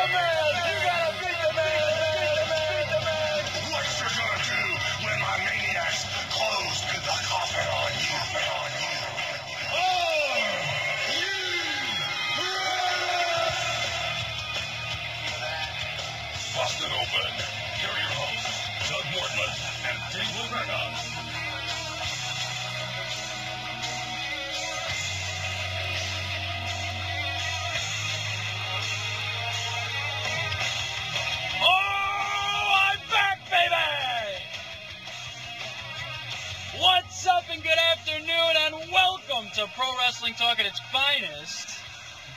the man. You gotta beat the man. Beat the man. What you gonna do when my maniacs close the coffin on you? Busted Open. Here are your hosts, Doug Mortman and Dave LaGreca. What's up and good afternoon and welcome to Pro Wrestling Talk at its finest.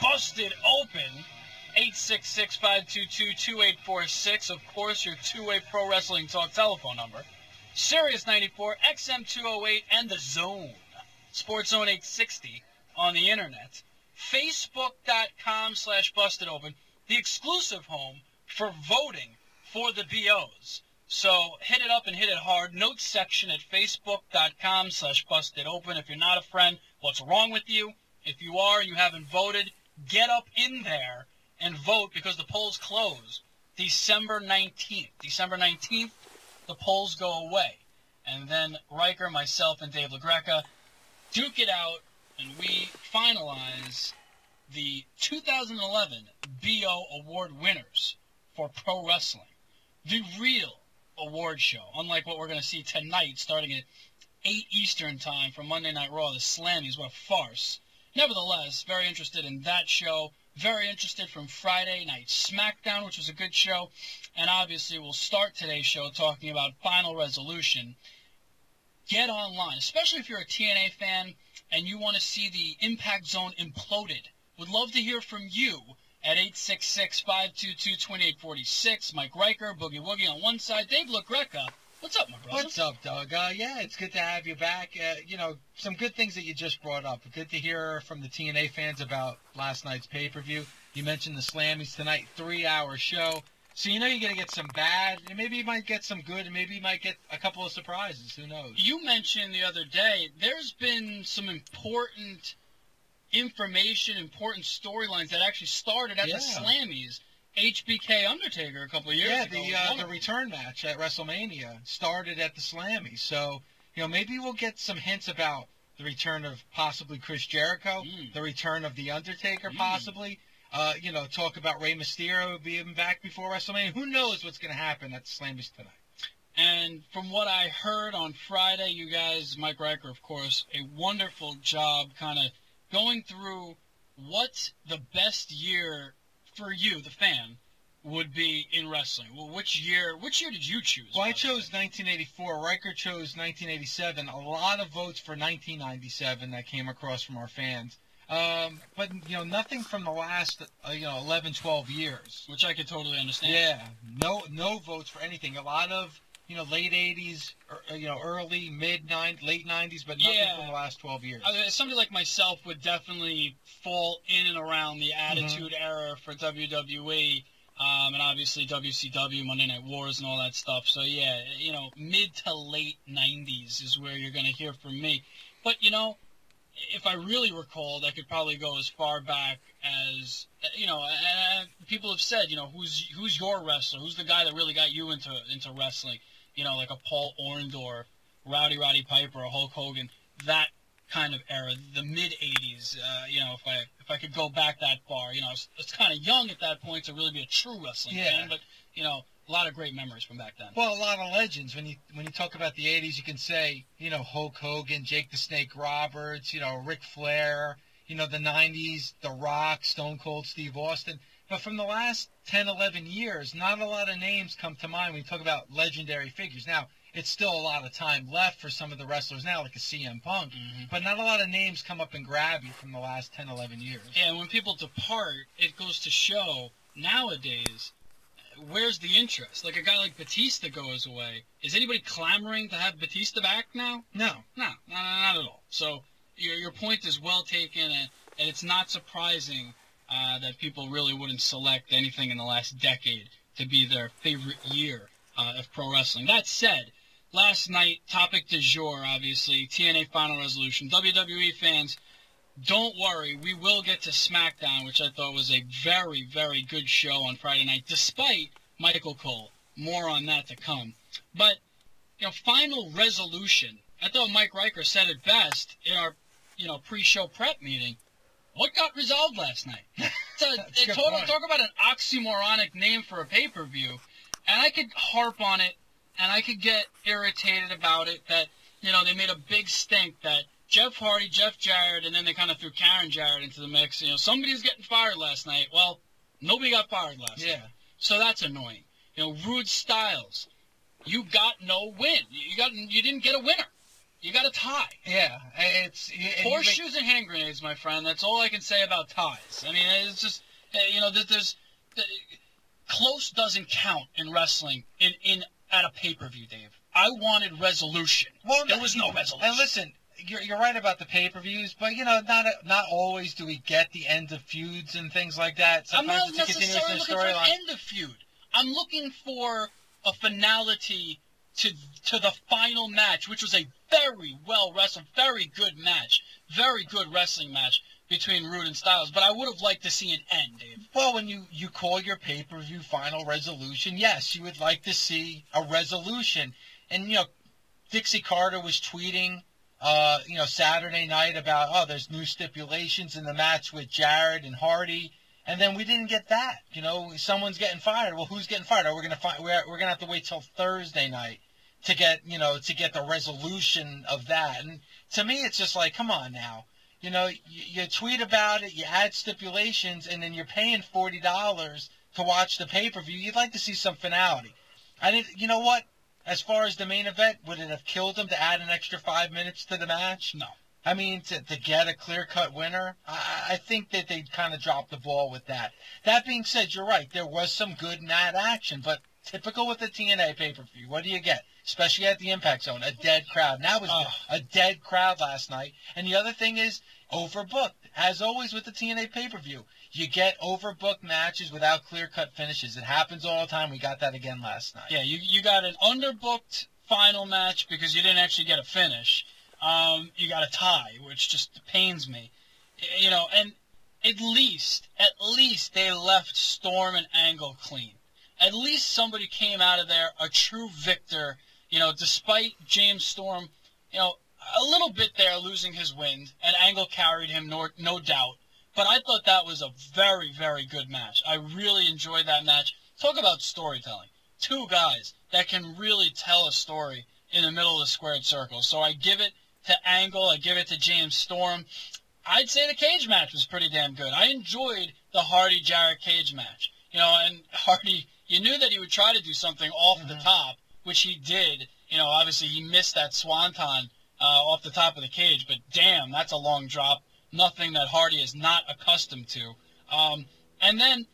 Busted Open. 866-522-2846. Of course, your two-way Pro Wrestling Talk telephone number. Sirius 94, XM 208, and The Zone. Sports Zone 860 on the internet. Facebook.com/BustedOpen. The exclusive home for voting for the BOs. So hit it up and hit it hard. Notes section at Facebook.com/BustedOpen. If you're not a friend, what's wrong with you? If you are and you haven't voted, get up in there and vote because the polls close December 19th. December 19th, the polls go away. And then Riker, myself, and Dave LaGreca duke it out, and we finalize the 2011 BO Award winners for pro wrestling. The real award show, unlike what we're going to see tonight starting at 8 Eastern time for Monday Night Raw, the Slammies. What a farce. Nevertheless, very interested in that show. Very interested from Friday Night SmackDown, which was a good show. And obviously, we'll start today's show talking about Final Resolution. Get online, especially if you're a TNA fan and you want to see the Impact Zone imploded. Would love to hear from you at 866-522-2846. Mike Riker, Boogie Woogie on one side. Dave LaGreca. What's up, my brother? What's up, Doug? Yeah, it's good to have you back. Some good things that you just brought up. Good to hear from the TNA fans about last night's pay-per-view. You mentioned the Slammies tonight, 3-hour show. So you know you're going to get some bad, and maybe you might get some good, and maybe you might get a couple of surprises. Who knows? You mentioned the other day there's been some important information, important storylines that actually started at the Slammies. HBK Undertaker a couple of years ago. Yeah, the return match at WrestleMania started at the Slammies. So, maybe we'll get some hints about the return of possibly Chris Jericho, the return of The Undertaker possibly. Talk about Rey Mysterio being back before WrestleMania. Who knows what's going to happen at the Slammies tonight? And from what I heard on Friday, you guys, Mike Riker, of course, a wonderful job kind of going through what the best year for you, the fan, would be in wrestling. Well, which year did you choose? Well, I chose 1984. Riker chose 1987. A lot of votes for 1997 that came across from our fans. But, nothing from the last, 11, 12 years. Which I could totally understand. Yeah. No votes for anything. A lot of, late 80s, early, late 90s, but nothing from the last 12 years. Somebody like myself would definitely fall in and around the Attitude Era for WWE, and obviously WCW, Monday Night Wars, and all that stuff. So, yeah, mid to late 90s is where you're going to hear from me. But, if I really recalled, I could probably go as far back as, people have said, who's your wrestler? Who's the guy that really got you into wrestling? Like a Paul Orndorff, Roddy Piper, or Hulk Hogan, that kind of era, the mid-'80s. If I could go back that far, I was kind of young at that point to really be a true wrestling fan, but a lot of great memories from back then. Well, a lot of legends. When you talk about the '80s, you can say Hulk Hogan, Jake the Snake Roberts, Ric Flair. The '90s, The Rock, Stone Cold Steve Austin. But from the last 10, 11 years, not a lot of names come to mind when you talk about legendary figures. Now, it's still a lot of time left for some of the wrestlers now, like a CM Punk, but not a lot of names come up and grab you from the last 10, 11 years. Yeah, and when people depart, it goes to show nowadays, where's the interest? Like a guy like Batista goes away. Is anybody clamoring to have Batista back now? No, not at all. So your point is well taken, and it's not surprising that people really wouldn't select anything in the last decade to be their favorite year of pro wrestling. That said, last night, topic du jour, obviously, TNA Final Resolution. WWE fans, don't worry, we will get to SmackDown, which I thought was a very, very good show on Friday night, despite Michael Cole. More on that to come. But, final resolution. I thought Mike Riker said it best in our, pre-show prep meeting. What got resolved last night? Talk about an oxymoronic name for a pay-per-view. And I could harp on it, and I could get irritated about it that, they made a big stink that Jeff Hardy, Jeff Jarrett, and then they kind of threw Karen Jarrett into the mix. Somebody's getting fired last night. Well, nobody got fired last night. So that's annoying. Rude Styles, you got no win. You didn't get a winner. You got a tie. Yeah, Horseshoes and hand grenades, my friend. That's all I can say about ties. I mean, it's just, close doesn't count in wrestling at a pay-per-view, Dave. I wanted resolution. Well, there was no resolution. And listen, you're right about the pay-per-views, but not always do we get the end of feuds and things like that. Sometimes I'm not necessarily looking for an end of feud. I'm looking for a finality to the final match, which was a very well wrestled, very good match, very good wrestling match between Rude and Styles. But I would have liked to see an end, Dave. Well, when you call your pay-per-view final resolution, yes, you would like to see a resolution. And, Dixie Carter was tweeting, Saturday night about, there's new stipulations in the match with Jarrett and Hardy. And then we didn't get that. Someone's getting fired. Well, who's getting fired? We're gonna have to wait till Thursday night to get the resolution of that. And to me, it's just like, come on now. You tweet about it, you add stipulations, and then you're paying $40 to watch the pay-per-view. You'd like to see some finality. You know what? As far as the main event, would it have killed them to add an extra 5 minutes to the match? No. I mean, to get a clear-cut winner, I think that they kind of dropped the ball with that. That being said, you're right. There was some good mat action, but typical with the TNA pay-per-view, what do you get? Especially at the Impact Zone, a dead crowd. And that was a dead crowd last night. And the other thing is overbooked. As always with the TNA pay-per-view, you get overbooked matches without clear-cut finishes. It happens all the time. We got that again last night. Yeah, you got an underbooked final match because you didn't actually get a finish. You got a tie, which just pains me. And at least they left Storm and Angle clean. At least somebody came out of there a true victor, despite James Storm, a little bit there losing his wind, and Angle carried him, no doubt. But I thought that was a very, very good match. I really enjoyed that match. Talk about storytelling. Two guys that can really tell a story in the middle of the squared circle. So I give it to Angle. I give it to James Storm. I'd say the cage match was pretty damn good. I enjoyed the Hardy-Jarrett cage match. And Hardy, you knew that he would try to do something off the top, which he did. Obviously he missed that swanton off the top of the cage, but damn, that's a long drop. Nothing that Hardy is not accustomed to. And then,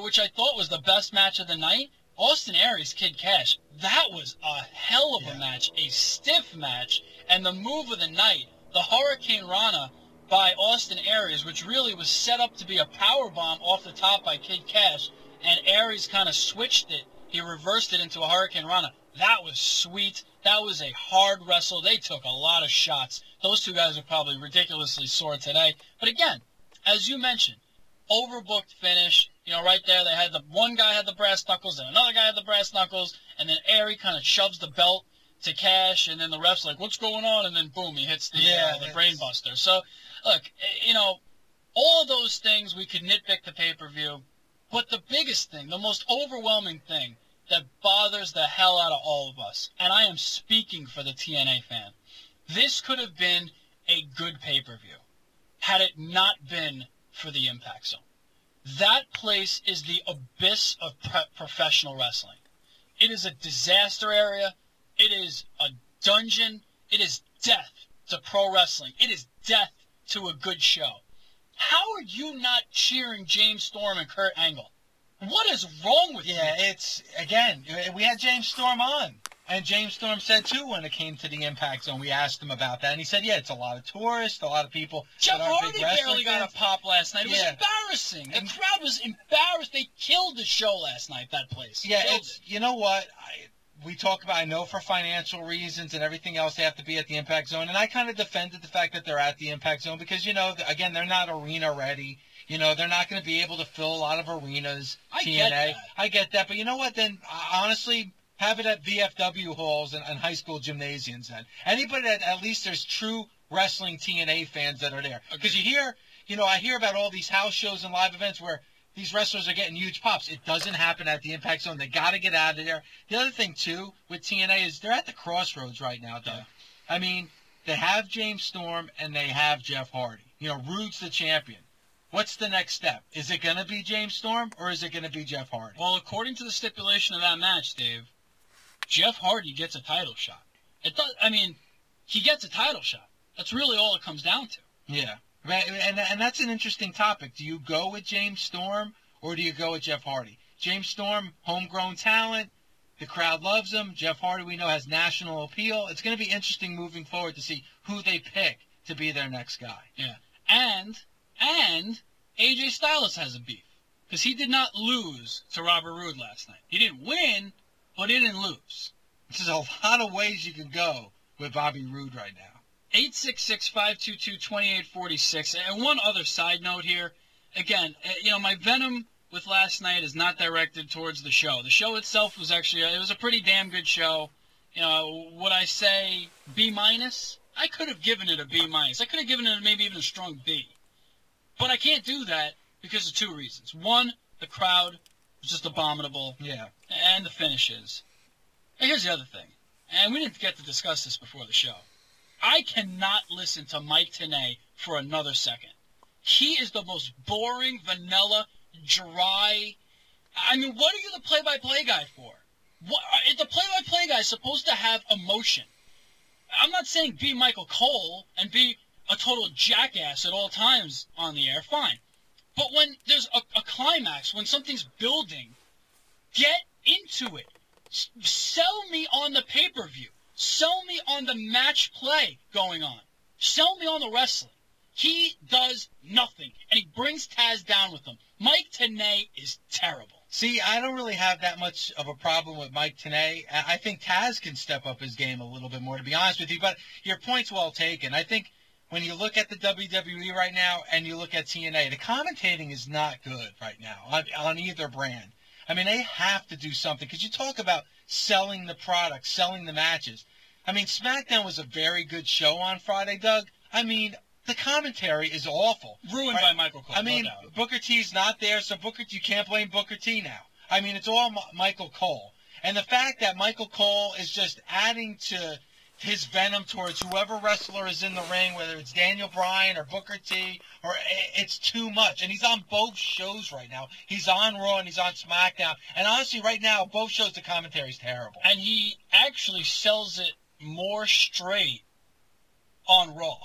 which I thought was the best match of the night, Austin Aries, Kid Cash. That was a hell of a match, a stiff match, and the move of the night, the Hurricane Rana by Austin Aries, which really was set up to be a powerbomb off the top by Kid Cash, and Aries kind of switched it. He reversed it into a Hurricane Rana. That was sweet. That was a hard wrestle. They took a lot of shots. Those two guys are probably ridiculously sore today. But again, as you mentioned, overbooked finish. Right there, they had one guy had the brass knuckles and another guy had the brass knuckles, and then Aries kind of shoves the belt to Cash, and then the ref's like, what's going on? And then boom, he hits the brain buster. So, look, all of those things we could nitpick the pay-per-view, but the biggest thing, the most overwhelming thing that bothers the hell out of all of us, and I am speaking for the TNA fan, this could have been a good pay-per-view had it not been for the Impact Zone. That place is the abyss of professional wrestling. It is a disaster area. It is a dungeon. It is death to pro wrestling. It is death to a good show. How are you not cheering James Storm and Kurt Angle? What is wrong with you? Yeah, it's, again, we had James Storm on. And James Storm said, too, when it came to the Impact Zone, we asked him about that. And he said, yeah, it's a lot of tourists, a lot of people. Jeff Hardy barely got a pop last night. It was embarrassing. The crowd was embarrassed. They killed the show last night, that place. Yeah, you know what? we talk about, I know for financial reasons and everything else, they have to be at the Impact Zone. And I kind of defended the fact that they're at the Impact Zone because, again, they're not arena ready. They're not going to be able to fill a lot of arenas. I get that. But you know what? Then, honestly, have it at VFW halls and high school gymnasiums then. Anybody that at least there's true wrestling TNA fans that are there. Because I hear about all these house shows and live events where these wrestlers are getting huge pops. It doesn't happen at the Impact Zone. They got to get out of there. The other thing, too, with TNA is they're at the crossroads right now, though. Yeah. I mean, they have James Storm and they have Jeff Hardy. Rude's the champion. What's the next step? Is it going to be James Storm or is it going to be Jeff Hardy? Well, according to the stipulation of that match, Dave, Jeff Hardy gets a title shot. He gets a title shot. That's really all it comes down to. Yeah. And that's an interesting topic. Do you go with James Storm or do you go with Jeff Hardy? James Storm, homegrown talent. The crowd loves him. Jeff Hardy, we know, has national appeal. It's going to be interesting moving forward to see who they pick to be their next guy. Yeah. And AJ Styles has a beef because he did not lose to Robert Roode last night. He didn't win, but he didn't lose. There's a lot of ways you can go with Bobby Roode right now. 866-522-2846. And one other side note here. Again, my venom with last night is not directed towards the show. The show itself was actually, it was a pretty damn good show. Would I say B-? I could have given it a B-. I could have given it maybe even a strong B. But I can't do that because of two reasons. One, the crowd was just abominable. Yeah. And the finishes. And here's the other thing. And we didn't get to discuss this before the show. I cannot listen to Mike Tenay for another second. He is the most boring, vanilla, dry. What are you the play-by-play guy for? The play-by-play guy is supposed to have emotion. I'm not saying be Michael Cole and be a total jackass at all times on the air. Fine. But when there's a climax, when something's building, get into it. Sell me on the pay-per-view. Sell me on the match play going on. Sell me on the wrestling. He does nothing, and he brings Taz down with him. Mike Tenay is terrible. See, I don't really have that much of a problem with Mike Tenay. I think Taz can step up his game a little bit more, to be honest with you. But your point's well taken. I think when you look at the WWE right now and you look at TNA, the commentating is not good right now on either brand. They have to do something because you talk about selling the product, selling the matches. SmackDown was a very good show on Friday, Doug. The commentary is awful. Ruined by Michael Cole, no doubt. Booker T's not there, so you can't blame Booker T now. It's all Michael Cole. And the fact that Michael Cole is just adding to his venom towards whoever wrestler is in the ring, whether it's Daniel Bryan or Booker T, it's too much. And he's on both shows right now. He's on Raw and he's on SmackDown. And honestly, right now, both shows the commentary is terrible. And he actually sells it more straight on Raw.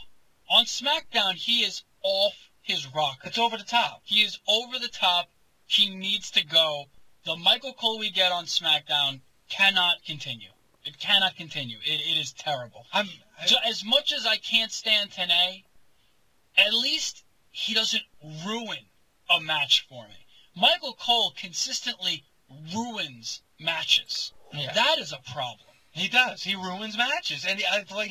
On SmackDown, he is off his rocker. It's over the top. He is over the top. He needs to go. The Michael Cole we get on SmackDown cannot continue. It cannot continue. It is terrible. As much as I can't stand Tenay, at least he doesn't ruin a match for me. Michael Cole consistently ruins matches. Yeah. That is a problem. He does. He ruins matches. And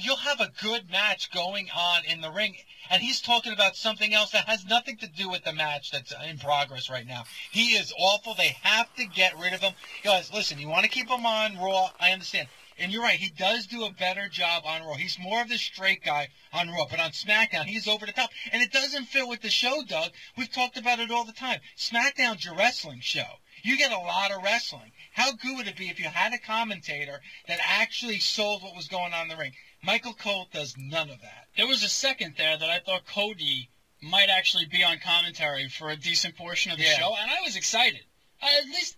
you'll have a good match going on in the ring, and he's talking about something else that has nothing to do with the match that's in progress right now. He is awful. They have to get rid of him. Guys, listen, you want to keep him on Raw, I understand. And you're right, he does do a better job on Raw. He's more of the straight guy on Raw, but on SmackDown, he's over the top. And it doesn't fit with the show, Doug. We've talked about it all the time. SmackDown's your wrestling show. You get a lot of wrestling. How good would it be if you had a commentator that actually sold what was going on in the ring? Michael Cole does none of that. There was a second there that I thought Cody might actually be on commentary for a decent portion of the show, and I was excited. At least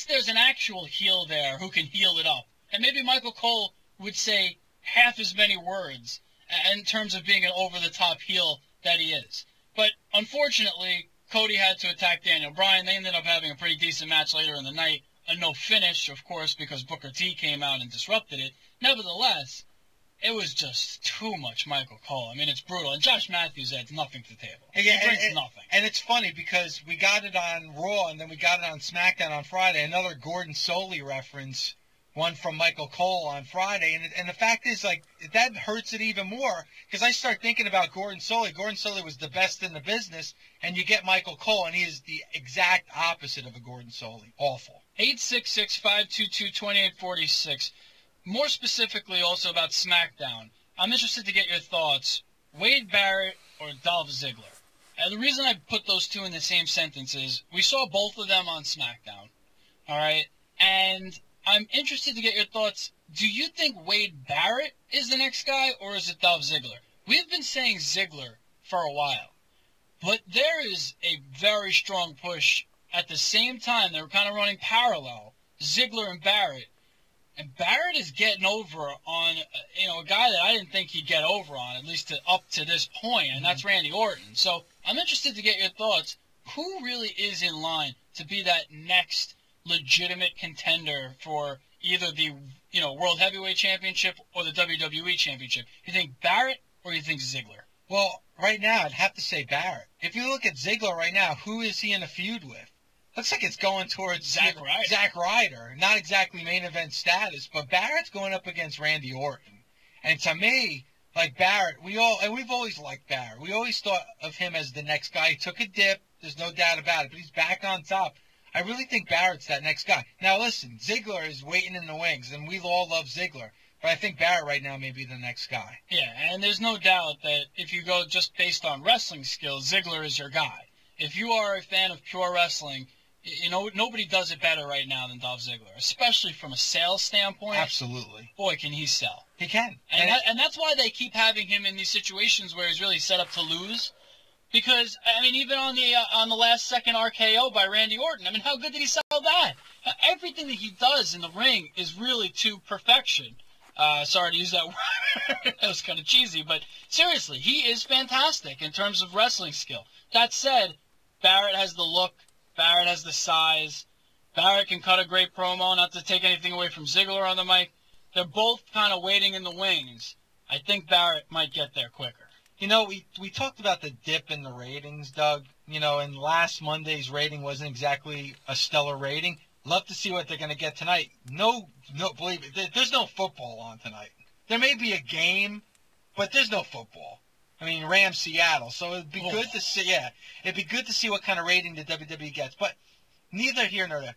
there's an actual heel there who can heel it up. And maybe Michael Cole would say half as many words in terms of being an over-the-top heel that he is. But unfortunately, Cody had to attack Daniel Bryan. They ended up having a pretty decent match later in the night. A no finish, of course, because Booker T came out and disrupted it. Nevertheless, it was just too much Michael Cole. It's brutal. And Josh Matthews adds nothing to the table. He brings nothing. And it's funny because we got it on Raw and then we got it on SmackDown on Friday. Another Gordon Solie reference one from Michael Cole on Friday. And the fact is, like, that hurts it even more because I start thinking about Gordon Solie. Gordon Solie was the best in the business, and you get Michael Cole, and he is the exact opposite of a Gordon Solie. Awful. 866-522-2846. More specifically also about SmackDown. I'm interested to get your thoughts. Wade Barrett or Dolph Ziggler? And the reason I put those two in the same sentence is we saw both of them on SmackDown. All right? And I'm interested to get your thoughts. Do you think Wade Barrett is the next guy, or is it Dolph Ziggler? We've been saying Ziggler for a while. But there is a very strong push. At the same time, they were kind of running parallel, Ziggler and Barrett. And Barrett is getting over on, a guy that I didn't think he'd get over on, at least up to this point, and that's Randy Orton. So I'm interested to get your thoughts. Who really is in line to be that next legitimate contender for either the, World Heavyweight Championship or the WWE Championship? You think Barrett or you think Ziggler? Well, right now, I'd have to say Barrett. If you look at Ziggler right now, who is he in a feud with? Looks like it's going towards Zack Ryder. Zack Ryder. Not exactly main event status, but Barrett's going up against Randy Orton. And to me, like Barrett, we've always liked Barrett. We always thought of him as the next guy. He took a dip. There's no doubt about it, but he's back on top. I really think Barrett's that next guy. Now, listen, Ziggler is waiting in the wings, and we all love Ziggler. But I think Barrett right now may be the next guy. Yeah, and there's no doubt that if you go just based on wrestling skills, Ziggler is your guy. If you are a fan of pure wrestling, nobody does it better right now than Dolph Ziggler, especially from a sales standpoint. Absolutely. Boy, can he sell. He can. And that's why they keep having him in these situations where he's really set up to lose. Because, even on the last second RKO by Randy Orton, how good did he sell that? Everything that he does in the ring is really to perfection. Sorry to use that word. That was kind of cheesy, but seriously, he is fantastic in terms of wrestling skill. That said, Barrett has the look. Barrett has the size. Barrett can cut a great promo, not to take anything away from Ziggler on the mic. They're both kind of waiting in the wings. I think Barrett might get there quicker. We talked about the dip in the ratings, Doug. And last Monday's rating wasn't exactly a stellar rating. Love to see what they're going to get tonight. No, believe it, there's no football on tonight. There may be a game, but there's no football. Rams Seattle. So it'd be good to see. Yeah, it'd be good to see what kind of rating the WWE gets. But neither here nor there.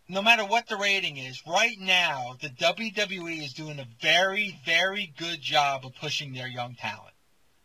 No matter what the rating is, right now the WWE is doing a very, very good job of pushing their young talent.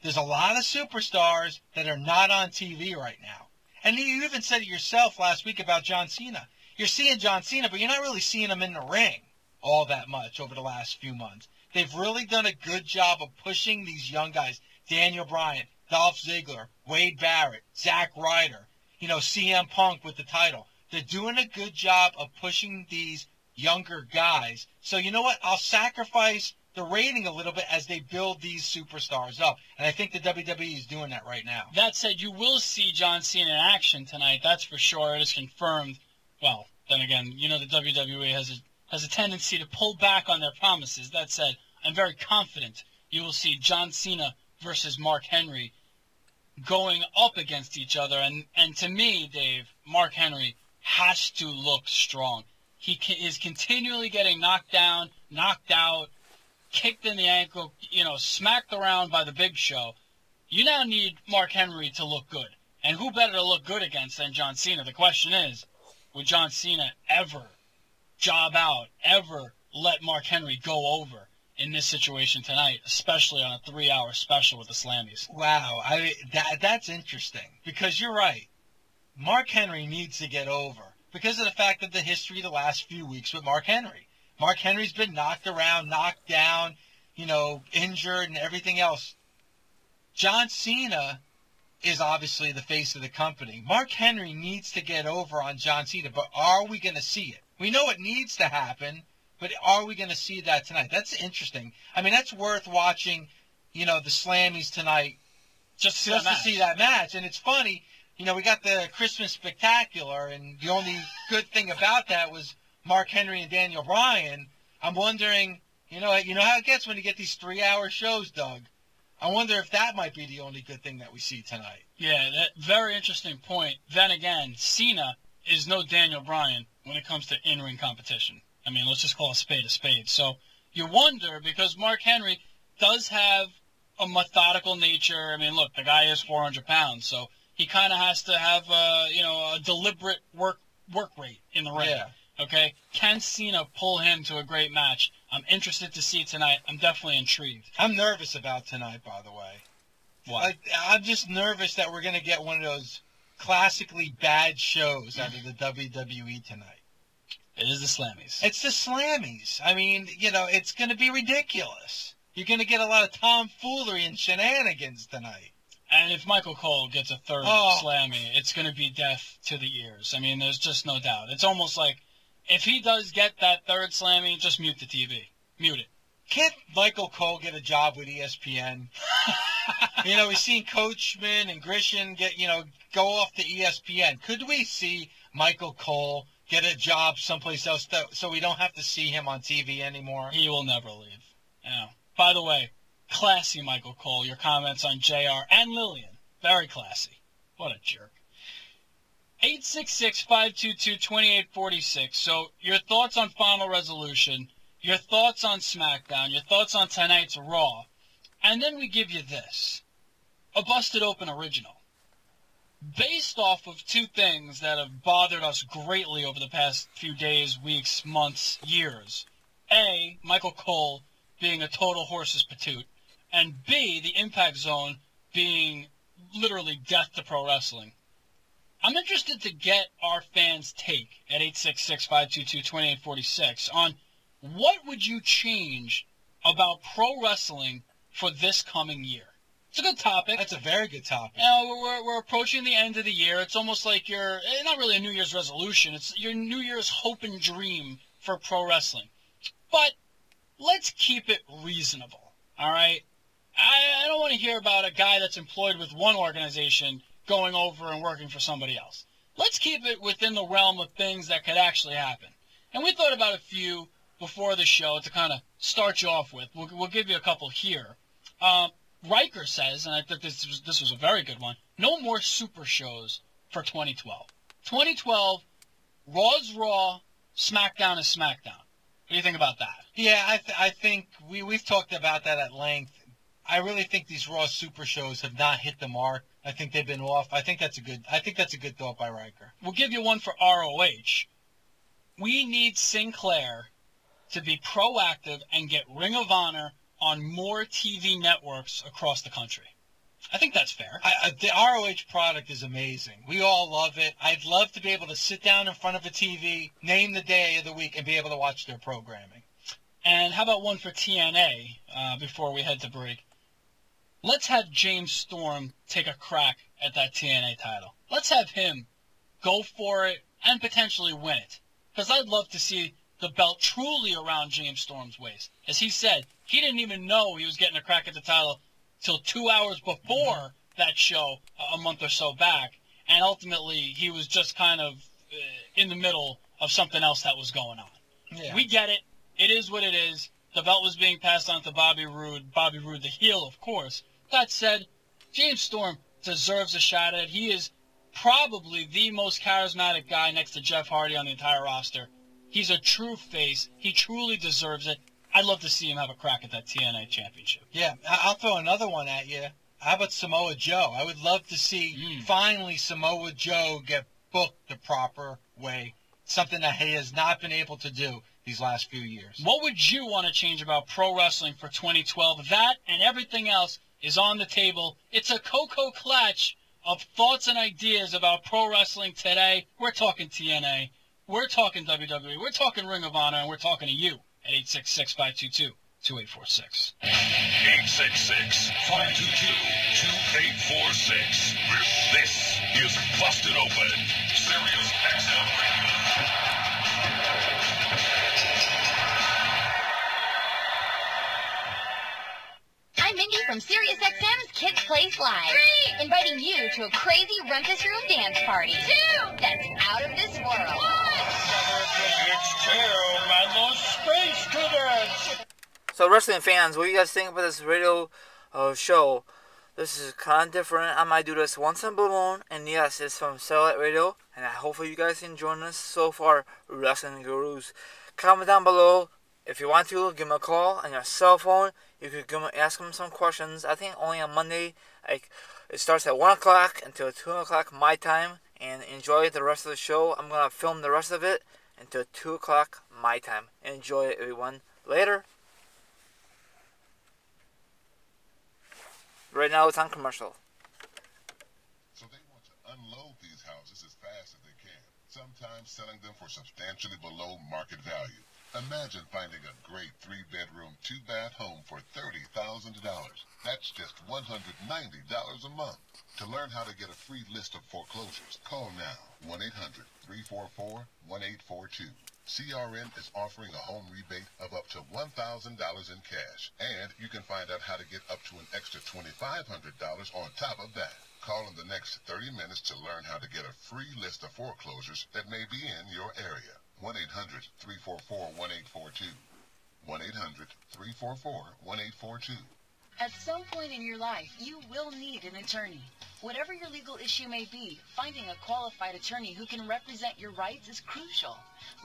There's a lot of superstars that are not on TV right now. And you even said it yourself last week about John Cena. You're seeing John Cena, but you're not really seeing him in the ring all that much over the last few months. They've really done a good job of pushing these young guys. Daniel Bryan, Dolph Ziggler, Wade Barrett, Zack Ryder, CM Punk with the title. They're doing a good job of pushing these younger guys. So you know what? I'll sacrifice the rating a little bit as they build these superstars up. And I think the WWE is doing that right now. That said, you will see John Cena in action tonight. That's for sure. It is confirmed. Well, then again, the WWE has a tendency to pull back on their promises. That said, I'm very confident you will see John Cena versus Mark Henry going up against each other. And to me, Dave, Mark Henry has to look strong. He is continually getting knocked down, knocked out, kicked in the ankle, smacked around by the Big Show. You now need Mark Henry to look good. And who better to look good against than John Cena? The question is, would John Cena ever job out, ever let Mark Henry go over in this situation tonight, especially on a 3-hour special with the Slammies? Wow, that's interesting because you're right. Mark Henry needs to get over because of the fact of the history of the last few weeks with Mark Henry. Mark Henry's been knocked around, knocked down, injured and everything else. John Cena is obviously the face of the company. Mark Henry needs to get over on John Cena, but are we going to see it? We know it needs to happen, but are we going to see that tonight? That's interesting. That's worth watching, the Slammies tonight just to see that match. And it's funny, we got the Christmas Spectacular, and the only good thing about that was Mark Henry and Daniel Bryan. I'm wondering, how it gets when you get these 3-hour shows, Doug. I wonder if that might be the only good thing that we see tonight. Yeah, that very interesting point. Then again, Cena is no Daniel Bryan when it comes to in-ring competition. I mean, let's just call a spade a spade. So you wonder, because Mark Henry does have a methodical nature. I mean, look, the guy is 400 pounds, so he kind of has to have a deliberate work rate in the ring. Yeah. Okay? Can Cena pull him to a great match? I'm interested to see tonight. I'm definitely intrigued. I'm nervous about tonight, by the way. Why? I'm just nervous that we're going to get one of those classically bad shows out of the WWE tonight. It is the Slammies. It's the Slammies. I mean, it's going to be ridiculous. You're going to get a lot of tomfoolery and shenanigans tonight. And if Michael Cole gets a third Slammy, it's going to be death to the ears. I mean, there's just no doubt. It's almost like if he does get that third Slammy, just mute the TV. Mute it. Can't Michael Cole get a job with ESPN? We've seen Coachman and Grisham go off to ESPN. Could we see Michael Cole get a job someplace else so we don't have to see him on TV anymore? He will never leave. Yeah. By the way, classy Michael Cole. Your comments on JR and Lillian. Very classy. What a jerk. 866-522-2846. So your thoughts on Final Resolution, your thoughts on SmackDown, your thoughts on tonight's Raw, and then we give you this. A Busted Open original. Based off of two things that have bothered us greatly over the past few days, weeks, months, years. A, Michael Cole being a total horse's patoot, and B, the Impact Zone being literally death to pro wrestling. I'm interested to get our fans' take at 866-522-2846 on what would you change about pro wrestling for this coming year. It's a good topic. That's a very good topic. We're approaching the end of the year. It's almost like not really a New Year's resolution. It's your New Year's hope and dream for pro wrestling. But let's keep it reasonable, all right? I don't want to hear about a guy that's employed with one organization going over and working for somebody else. Let's keep it within the realm of things that could actually happen. And we thought about a few before the show to kind of start you off with. We'll give you a couple here. Riker says, and I think this was a very good one, no more super shows for 2012. 2012, Raw's Raw, SmackDown is SmackDown. What do you think about that? Yeah, I think we've talked about that at length. I really think these Raw Super shows have not hit the mark. I think they've been off. I think that's a good thought by Riker. We'll give you one for ROH. We need Sinclair to be proactive and get Ring of Honor on more TV networks across the country. I think that's fair. The ROH product is amazing. We all love it. I'd love to be able to sit down in front of a TV, name the day of the week, and be able to watch their programming. And how about one for TNA before we head to break? Let's have James Storm take a crack at that TNA title. Let's have him go for it and potentially win it. Because I'd love to see the belt truly around James Storm's waist. As he said, he didn't even know he was getting a crack at the title till 2 hours before that show a month or so back. And ultimately, he was just kind of in the middle of something else that was going on. Yeah. We get it. It is what it is. The belt was being passed on to Bobby Roode. Bobby Roode, the heel, of course. That said, James Storm deserves a shot at it. He is probably the most charismatic guy next to Jeff Hardy on the entire roster. He's a true face. He truly deserves it. I'd love to see him have a crack at that TNA championship. Yeah, I'll throw another one at you. How about Samoa Joe? I would love to see finally Samoa Joe get booked the proper way. Something that he has not been able to do these last few years. What would you want to change about pro wrestling for 2012? That and everything else is on the table. It's a Coco Clutch of thoughts and ideas about pro wrestling today. We're talking TNA. We're talking WWE. We're talking Ring of Honor. And we're talking to you at 866-522-2846. 866-522-2846. This is Busted Open. Sirius XM Radio. I'm Mindy from SiriusXM's Kids Place Live. 3! Inviting you to a crazy Rumpus Room dance party. 2! That's out of this world. 1! It's Tail, my little space cadets. So wrestling fans, what do you guys think about this radio show? This is kind of different. I might do this once in a blue moon, and yes, it's from Satellite Radio, and I hopefully you guys enjoying this so far, Wrestling Gurus. comment down below. If you want to, give him a call on your cell phone. You could ask him some questions. I think only on Monday. It starts at 1 o'clock until 2 o'clock my time. And enjoy the rest of the show. I'm going to film the rest of it until 2 o'clock my time. Enjoy it, everyone. Later. Right now it's on commercial. So they want to unload these houses as fast as they can, sometimes selling them for substantially below market value. Imagine finding a great 3-bedroom, 2-bath home for $30,000. That's just $190 a month. To learn how to get a free list of foreclosures, call now, 1-800-344-1842. CRN is offering a home rebate of up to $1,000 in cash, and you can find out how to get up to an extra $2,500 on top of that. Call in the next 30 minutes to learn how to get a free list of foreclosures that may be in your area. 1-800-344-1842. 1-800-344-1842. At some point in your life, you will need an attorney. Whatever your legal issue may be, finding a qualified attorney who can represent your rights is crucial.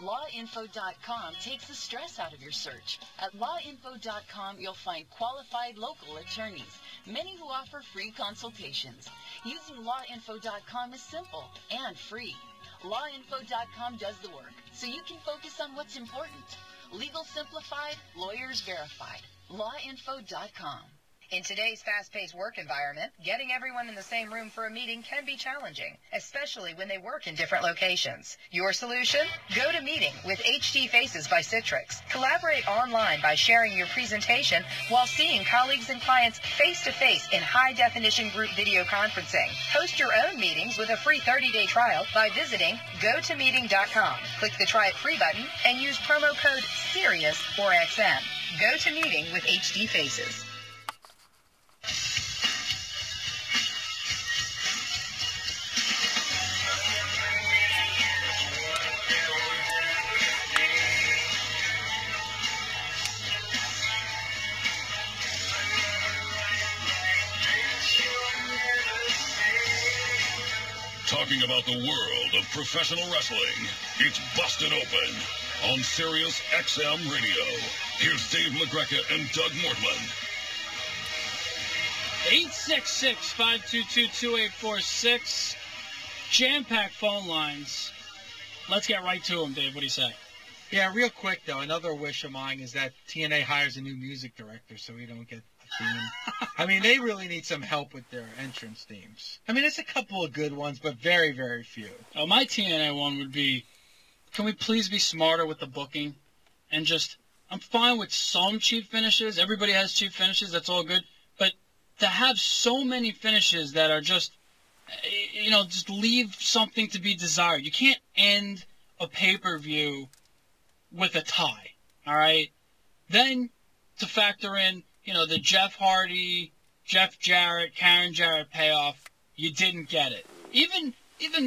LawInfo.com takes the stress out of your search. At LawInfo.com, you'll find qualified local attorneys, many who offer free consultations. Using LawInfo.com is simple and free. LawInfo.com does the work, so you can focus on what's important. Legal simplified, lawyers verified. LawInfo.com. In today's fast-paced work environment, getting everyone in the same room for a meeting can be challenging, especially when they work in different locations. Your solution? Go to Meeting with HD Faces by Citrix. Collaborate online by sharing your presentation while seeing colleagues and clients face-to-face in high-definition group video conferencing. Host your own meetings with a free 30-day trial by visiting GoToMeeting.com. Click the Try It Free button and use promo code SIRIUS or XM. Go to Meeting with HD Faces. Talking about the world of professional wrestling, it's Busted Open on Sirius XM Radio. Here's Dave LaGreca and Doug Mortland. 866-522-2846. Jam-packed phone lines. Let's get right to them, Dave. What do you say? Yeah, real quick, though, another wish of mine is that TNA hires a new music director so we don't get the theme. I mean, they really need some help with their entrance themes. I mean, there's a couple of good ones, but very, very few. Oh, my TNA one would be, can we please be smarter with the booking? And just, I'm fine with some cheap finishes. Everybody has cheap finishes. That's all good. But to have so many finishes that are just, you know, just leave something to be desired. You can't end a pay-per-view with a tie, all right? Then to factor in, you know, the Jeff Hardy, Jeff Jarrett, Karen Jarrett payoff, you didn't get it. Even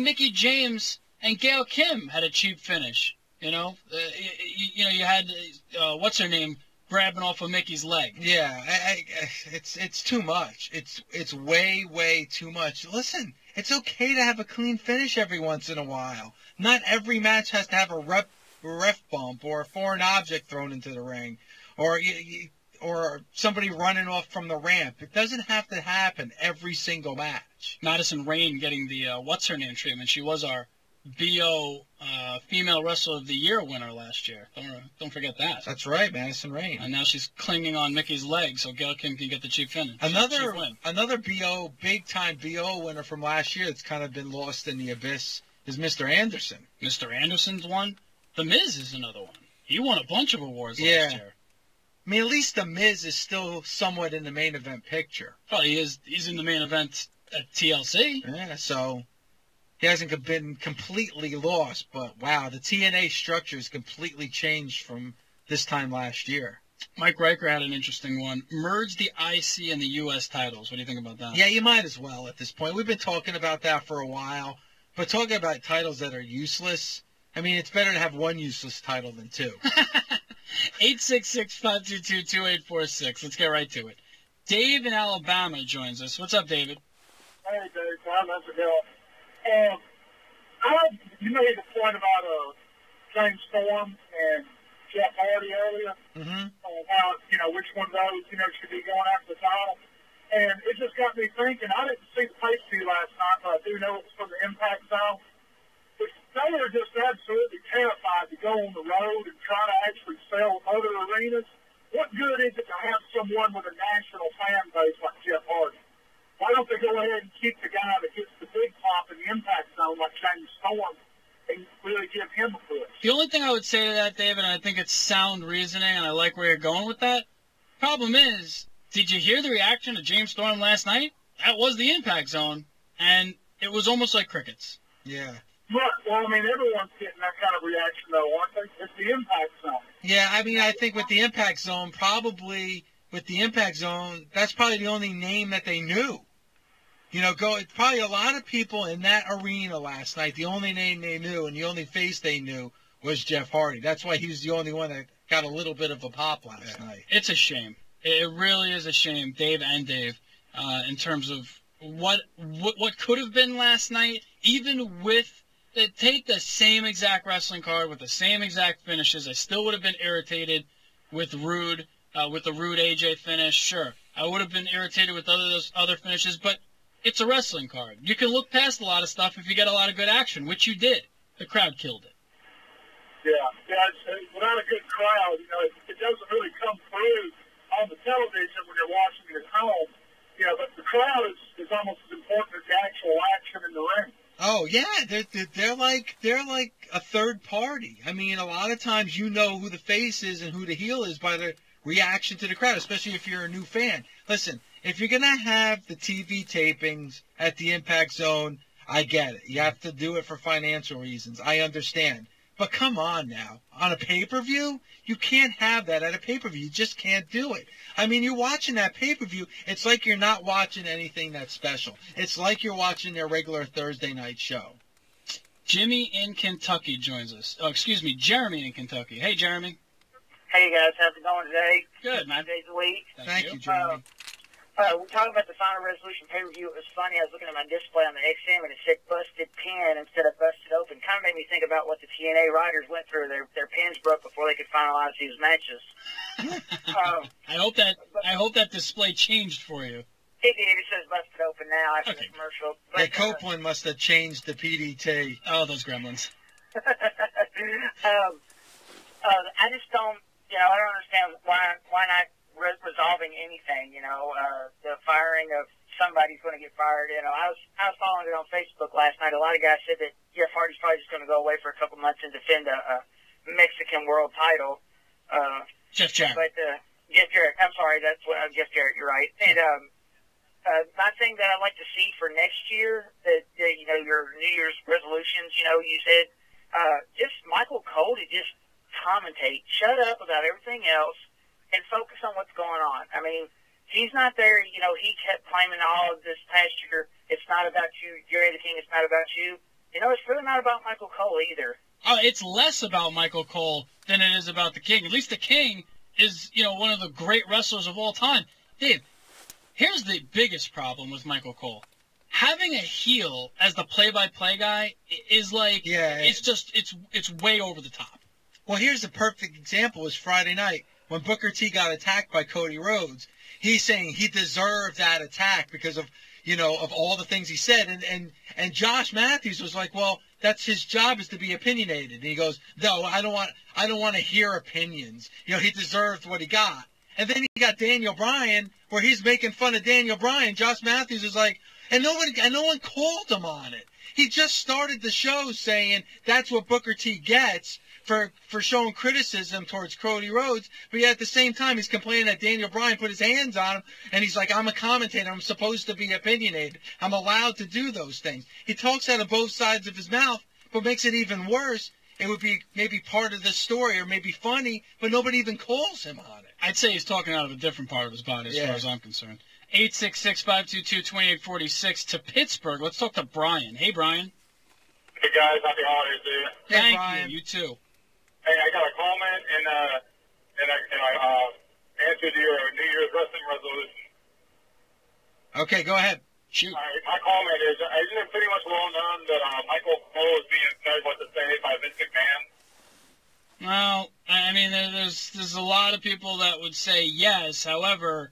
Mickie James and Gail Kim had a cheap finish, you know? You had, what's her name, grabbing off of Mickey's leg. Yeah, it's too much. It's way, way too much. Listen, it's okay to have a clean finish every once in a while. Not every match has to have a ref bump or a foreign object thrown into the ring or somebody running off from the ramp. It doesn't have to happen every single match. Madison Rayne getting the what's-her-name treatment. She was our BO Female Wrestler of the Year winner last year. Don't forget that. That's right, Madison Rayne. And now she's clinging on Mickey's leg so Gail Kim can get the cheap finish. Another BO, big-time BO winner from last year that's kind of been lost in the abyss is Mr. Anderson. Mr. Anderson's one? The Miz is another one. He won a bunch of awards last year. I mean, at least The Miz is still somewhat in the main event picture. Well, he is. He's in the main event at TLC. Yeah, so he hasn't been completely lost. But, wow, the TNA structure has completely changed from this time last year. Mike Riker had an interesting one. Merge the IC and the U.S. titles. What do you think about that? Yeah, you might as well at this point. We've been talking about that for a while. But talking about titles that are useless, I mean, it's better to have one useless title than two. 866-522-2846. Let's get right to it. Dave in Alabama joins us. What's up, David? Hey, Dave. Tom, that's a deal. You made the point about James Storm and Jeff Hardy earlier. Mm-hmm. How, which one of those, should be going after the title. And it just got me thinking. I didn't see the pay-per-view last night, but I do know it was from the Impact Zone. But they were just absolutely terrified to go on the road and try to actually sell other arenas. What good is it to have someone with a national fan base like Jeff Hardy? Why don't they go ahead and keep the guy that gets the big pop in the Impact Zone like James Storm and really give him a push? The only thing I would say to that, David, and I think it's sound reasoning, and I like where you're going with that, problem is, did you hear the reaction to James Storm last night? That was the Impact Zone, and it was almost like crickets. Yeah. Well, everyone's getting that kind of reaction, though, aren't they? It's the Impact Zone. Yeah, I think with the Impact Zone, that's probably the only name that they knew. Probably a lot of people in that arena last night, the only name they knew and the only face they knew was Jeff Hardy. That's why he was the only one that got a little bit of a pop last night. It's a shame. It really is a shame, Dave, in terms of what could have been last night, even with take the same exact wrestling card with the same exact finishes. I still would have been irritated with Rude, with the Rude AJ finish. Sure, I would have been irritated with those other finishes, but it's a wrestling card. You can look past a lot of stuff if you get a lot of good action, which you did. The crowd killed it. Yeah, without a good crowd, it doesn't really come through on the television when you're watching it at home. But the crowd is almost as important as the actual action in the ring. Oh yeah, they're like a third party. I mean, a lot of times you know who the face is and who the heel is by the reaction to the crowd, especially if you're a new fan. Listen, if you're gonna have the TV tapings at the Impact Zone, I get it. You have to do it for financial reasons. I understand. But come on now. On a pay-per-view, you can't have that at a pay-per-view. You just can't do it. I mean, you're watching that pay-per-view, it's like you're not watching anything that's special. It's like you're watching their regular Thursday night show. Jimmy in Kentucky joins us. Oh, excuse me, Jeremy in Kentucky. Hey, Jeremy. Hey, guys. How's it going today? Good, man. 2 days a week. Thank you, Jeremy. We're talking about the Final Resolution pay-per-view. It was funny. I was looking at my display on the XM, and it said busted pin instead of busted open. Kind of made me think about what the TNA writers went through. Their pins broke before they could finalize these matches. I hope that display changed for you. It did. It says busted open now after the commercial. But, Hey, Copeland must have changed the PDT. Oh, those gremlins. I just don't, I don't understand why not resolving anything, the firing of somebody's going to get fired. I was following it on Facebook last night. A lot of guys said that Jeff Hardy's probably just going to go away for a couple months and defend a Mexican world title. Jeff Jarrett. But Jeff Jarrett, I'm sorry, that's what Jeff Jarrett. You're right. And my thing that I'd like to see for next year, that your New Year's resolutions, you said just Michael Cole to just commentate, shut up about everything else, and focus on what's going on. I mean, he's not there. He kept claiming all of this past year, it's not about you, Jerry the King, it's not about you. It's really not about Michael Cole either. Oh, it's less about Michael Cole than it is about the King. At least the King is, one of the great wrestlers of all time. Dave, here's the biggest problem with Michael Cole. Having a heel as the play-by-play guy is like, it's way over the top. Well, here's a perfect example is Friday night when Booker T got attacked by Cody Rhodes. He's saying he deserved that attack because of, of all the things he said. And Josh Matthews was like, well, that's his job, is to be opinionated. And he goes, no, I don't want to hear opinions. He deserved what he got. And then he got Daniel Bryan, where he's making fun of Daniel Bryan. Josh Matthews is like, and no one called him on it. He just started the show saying that's what Booker T gets for showing criticism towards Cody Rhodes, but yet at the same time he's complaining that Daniel Bryan put his hands on him, and he's like, I'm a commentator, I'm supposed to be opinionated, I'm allowed to do those things. He talks out of both sides of his mouth, but makes it even worse. It would be maybe part of the story or maybe funny, but nobody even calls him on it. I'd say he's talking out of a different part of his body as far as I'm concerned. 866-522-2846 to Pittsburgh. Let's talk to Brian. Hey, Brian. Hey, guys. Happy holidays to you. Thank Brian. you. You too. Hey, I got a comment, and I answered your New Year's wrestling resolution. Okay, go ahead. Shoot. All right, my comment is, isn't it pretty much well known that Michael Cole is being told what to say by Vince McMahon? Well, I mean, there's a lot of people that would say yes. However,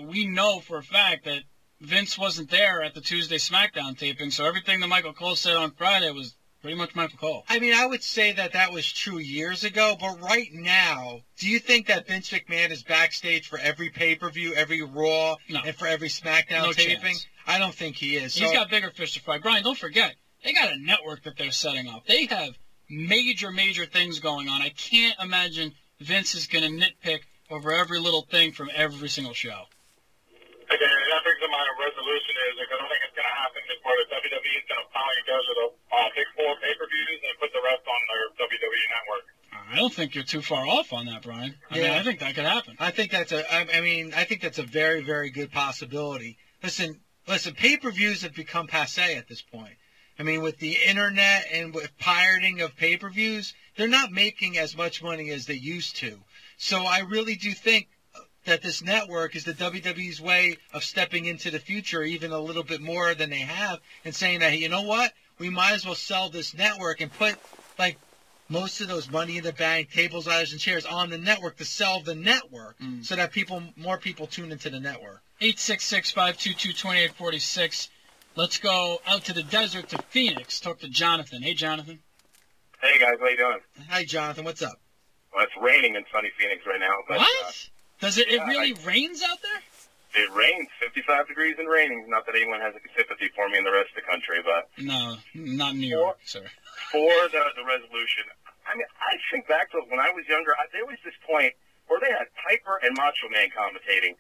we know for a fact that Vince wasn't there at the Tuesday SmackDown taping, so everything that Michael Cole said on Friday was pretty much Michael Cole. I mean, I would say that was true years ago, but right now, do you think that Vince McMahon is backstage for every pay-per-view, every Raw, and for every SmackDown taping? Chance. I don't think he is. He's got bigger fish to fry. Brian, don't forget, they got a network that they're setting up. They have major things going on. I can't imagine Vince is going to nitpick over every little thing from every single show. Okay, that brings to mind a resolution is because I think it's going to happen before the WWE is going to finally go to the big 4 pay-per-views and put the rest on their WWE network. I don't think you're too far off on that, Brian. I mean, I think that could happen. I think that's a very, very good possibility. Listen, pay-per-views have become passé at this point. I mean, with the internet and with pirating of pay-per-views, they're not making as much money as they used to. So I really do think that this network is the WWE's way of stepping into the future even a little bit more than they have and saying that, hey, you know what? We might as well sell this network and put, like, most of those Money in the Bank, tables, ladders, and chairs on the network to sell the network so that more people tune into the network. 866-522-2846. Let's go out to the desert to Phoenix. Talk to Jonathan. Hey, Jonathan. Hey, guys. How you doing? Hi, Jonathan. What's up? Well, it's raining in sunny Phoenix right now. But, what? Does it really rains out there? It rains, 55 degrees and raining. Not that anyone has any sympathy for me in the rest of the country, but... No, not in New York, sir. For the resolution, I mean, I think back to when I was younger, there was this point where they had Piper and Macho Man commentating.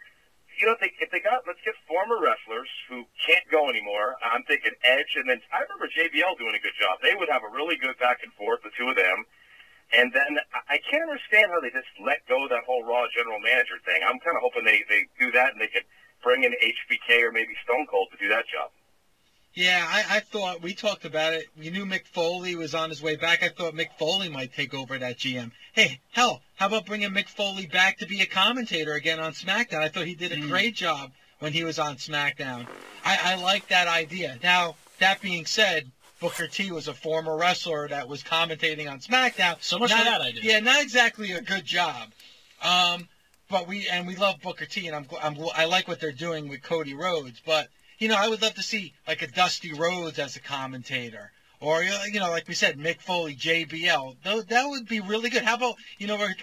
You know, if they got, let's get former wrestlers who can't go anymore. I'm thinking Edge, and then I remember JBL doing a good job. They would have a really good back and forth, the two of them. And then I can't understand how they just let go of that whole Raw general manager thing. I'm kind of hoping they do that and they could bring in HBK or maybe Stone Cold to do that job. Yeah, I thought, we talked about it. We knew Mick Foley was on his way back. I thought Mick Foley might take over that GM. Hey, hell, how about bringing Mick Foley back to be a commentator again on SmackDown? I thought he did a great job when he was on SmackDown. I like that idea. Now, that being said, Booker T was a former wrestler that was commentating on SmackDown. So much for that idea. Yeah, not exactly a good job. But we love Booker T, and I like what they're doing with Cody Rhodes. But you know, I would love to see like a Dusty Rhodes as a commentator, or you know, like we said, Mick Foley, JBL. That would be really good. How about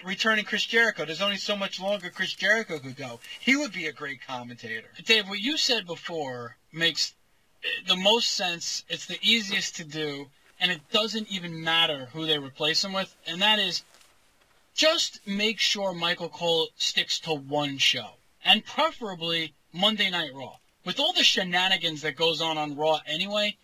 returning Chris Jericho? There's only so much longer Chris Jericho could go. He would be a great commentator. Dave, what you said before makes the most sense. It's the easiest to do, and it doesn't even matter who they replace him with, and that is just make sure Michael Cole sticks to one show, and preferably Monday Night Raw. With all the shenanigans that goes on Raw anyway,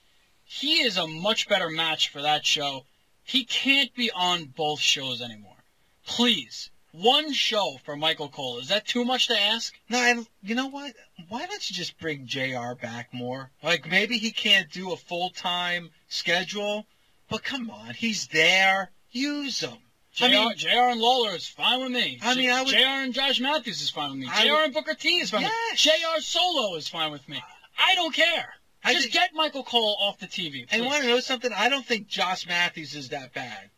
he is a much better match for that show. He can't be on both shows anymore. Please, one show for Michael Cole. Is that too much to ask? No, and you know what? Why don't you just bring JR back more? Like, maybe he can't do a full-time schedule, but come on, he's there. Use him. JR and Lawler is fine with me. JR and Josh Matthews is fine with me. JR and Booker T is fine with me. JR Solo is fine with me. I don't care. Just get Michael Cole off the TV, please. And want to know something? I don't think Josh Matthews is that bad.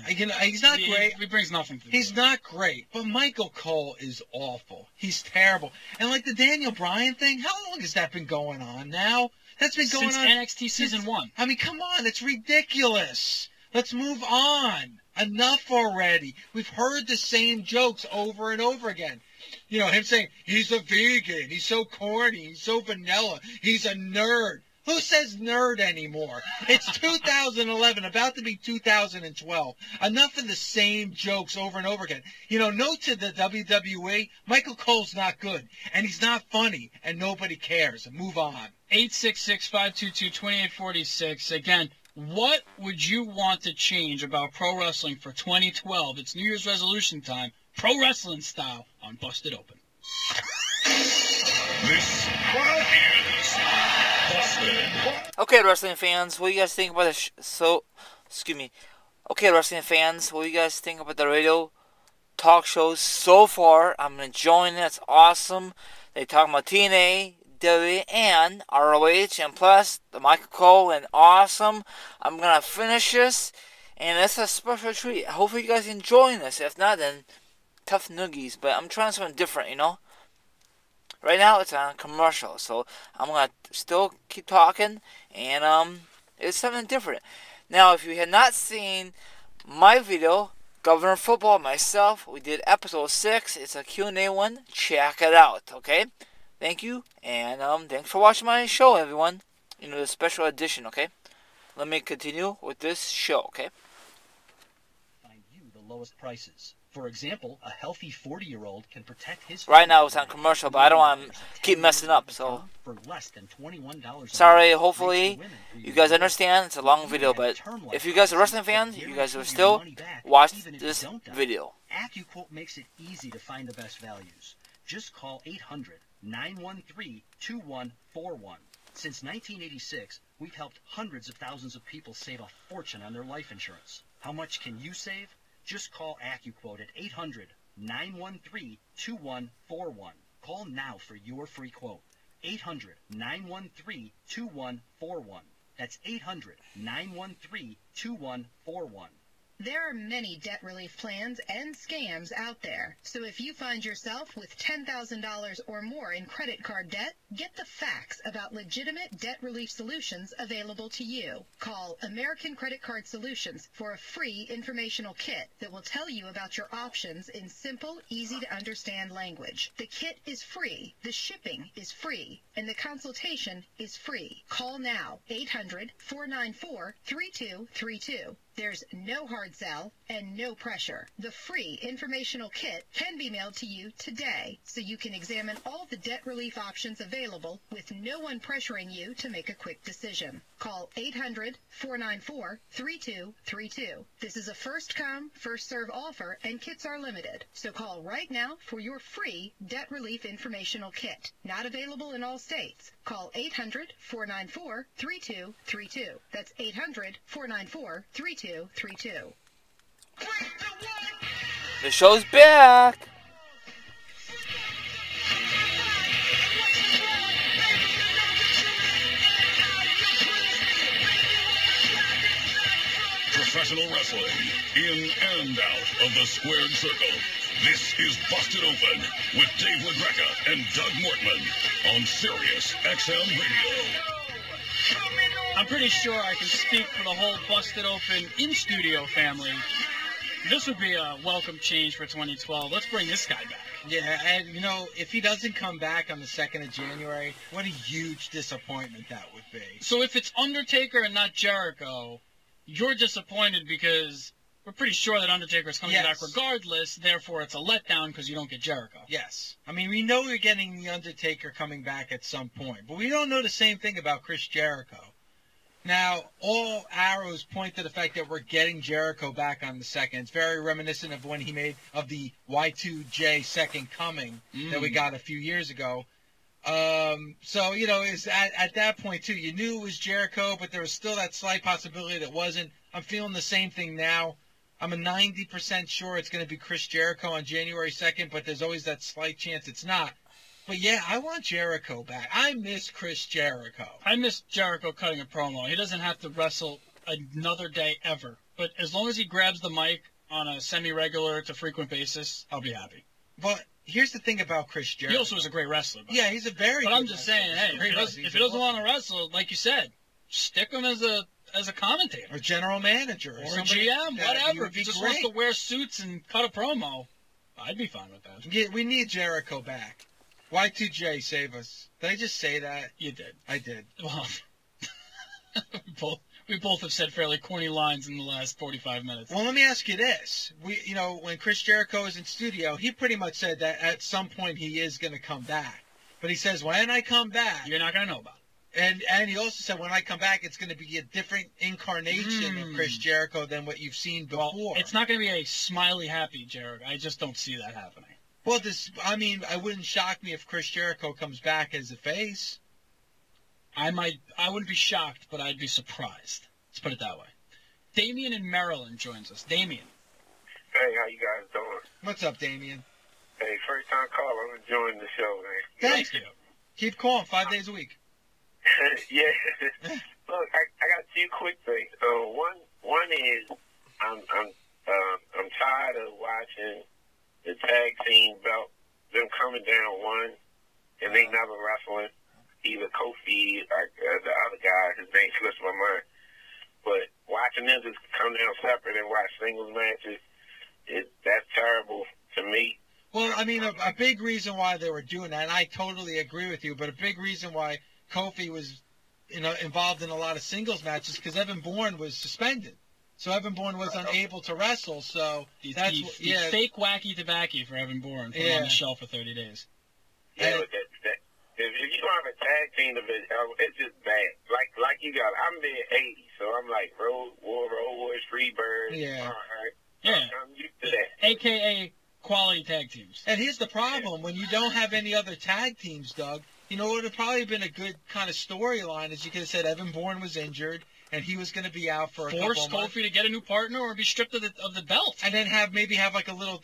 He's not great. He brings nothing to the He's not great, but Michael Cole is awful. He's terrible. And like the Daniel Bryan thing, how long has that been going on now? That's been going on since NXT Season 1. I mean, come on, it's ridiculous. Let's move on. Enough already. We've heard the same jokes over and over again. You know, him saying, he's a vegan, he's so corny, he's so vanilla, he's a nerd. Who says nerd anymore? It's 2011, about to be 2012. Enough of the same jokes over and over again. You know, note to the WWE, Michael Cole's not good, and he's not funny, and nobody cares. Move on. 866-522-2846. Again, what would you want to change about pro wrestling for 2012? It's New Year's resolution time, pro wrestling style, on Busted Open. This is Busted. Okay, wrestling fans, what do you guys think about Okay, wrestling fans, what do you guys think about the radio talk shows so far? I'm enjoying it. It's awesome. They talk about TNA, WWE, and ROH, and plus the Michael Cole, and awesome. I'm gonna finish this, and it's a special treat. Hopefully you guys enjoying this. If not, then Tough Noogies, but I'm trying something different, you know. Right now it's on commercial, so I'm gonna still keep talking, and it's something different. Now, if you had not seen my video, Governor Football, myself, we did episode 6. It's a Q&A one. Check it out, okay? Thank you, and thanks for watching my show, everyone. You know, the special edition, okay? Let me continue with this show, okay? Find you the lowest prices. For example, a healthy 40-year-old can protect his... Right now it's on commercial, but I don't want to keep messing up, so... For less than $21 sorry, hopefully you guys understand. It's a long video, but if you guys are wrestling fans, you guys will still watch this video. AccuQuote makes it easy to find the best values. Just call 800-913-2141. Since 1986, we've helped hundreds of thousands of people save a fortune on their life insurance. How much can you save? Just call AccuQuote at 800-913-2141. Call now for your free quote. 800-913-2141. That's 800-913-2141. There are many debt relief plans and scams out there. So if you find yourself with $10,000 or more in credit card debt, get the facts about legitimate debt relief solutions available to you. Call American Credit Card Solutions for a free informational kit that will tell you about your options in simple, easy-to-understand language. The kit is free, the shipping is free, and the consultation is free. Call now, 800-494-3232. There's no hard sell and no pressure. The free informational kit can be mailed to you today, so you can examine all the debt relief options available with no one pressuring you to make a quick decision. Call 800-494-3232. This is a first-come, first-serve offer, and kits are limited. So call right now for your free debt relief informational kit. Not available in all states. Call 800-494-3232. That's 800-494-3232. The show's back! Professional wrestling, in and out of the squared circle. This is Busted Open with Dave LaGreca and Doug Mortman on Sirius XM Radio. I'm pretty sure I can speak for the whole Busted Open in-studio family. This would be a welcome change for 2012. Let's bring this guy back. Yeah, and, you know, if he doesn't come back on the 2nd of January, what a huge disappointment that would be. So if it's Undertaker and not Jericho, you're disappointed because we're pretty sure that Undertaker is coming back regardless, therefore it's a letdown because you don't get Jericho. Yes. I mean, we know we're getting The Undertaker coming back at some point, but we don't know the same thing about Chris Jericho. Now, all arrows point to the fact that we're getting Jericho back on the 2nd. It's very reminiscent of when he made of the Y2J Second Coming that we got a few years ago. So, you know, it's at that point, too, you knew it was Jericho, but there was still that slight possibility that it wasn't. I'm feeling the same thing now. I'm a 90% sure it's going to be Chris Jericho on January 2nd, but there's always that slight chance it's not. But, yeah, I want Jericho back. I miss Chris Jericho. I miss Jericho cutting a promo. He doesn't have to wrestle another day ever. But as long as he grabs the mic on a semi-regular to frequent basis, I'll be happy. But here's the thing about Chris Jericho. He also is a great wrestler. Yeah, he's a very But good I'm just saying, hey, if he doesn't want to wrestle, like you said, stick him as a commentator. Or general manager. Or a GM, whatever. If he just wants to wear suits and cut a promo, I'd be fine with that. Yeah, we need Jericho back. Y2J, save us. Did I just say that? You did. I did. Well, we both have said fairly corny lines in the last 45 minutes. Well, let me ask you this. When Chris Jericho is in studio, he pretty much said that at some point he is going to come back. But he says, when I come back... You're not going to know about it. And he also said, when I come back, it's going to be a different incarnation of Chris Jericho than what you've seen before. Well, it's not going to be a smiley, happy Jericho. I just don't see that happening. Well, it wouldn't shock me if Chris Jericho comes back as a face. I wouldn't be shocked, but I'd be surprised. Let's put it that way. Damien in Maryland joins us. Damien. Hey, how you guys doing? What's up, Damien? Hey, first time caller. I'm enjoying the show, man. Thank you. Keep calling 5 days a week. Yeah. Look, I got two quick things. One is I'm tired of watching the tag watching them just come down separate and watch singles matches, that's terrible to me. Well, I mean, a big reason why they were doing that, and I totally agree with you, but a big reason why Kofi was involved in a lot of singles matches because Evan Bourne was suspended. So Evan Bourne was unable to wrestle, so that's the fake wacky tobacco for Evan Bourne put him on the shelf for 30 days. Yeah, but if you don't have a tag team division, it's just bad. Like you got, I'm mid-80s, so I'm like Road Warriors, Freebirds. Yeah. I'm used to that. AKA quality tag teams. And here's the problem. When you don't have any other tag teams, Doug, you know what would have probably been a good kind of storyline is you could have said Evan Bourne was injured and he was going to be out for a couple Force of months. Kofi to get a new partner or be stripped of the belt. And then maybe have like a little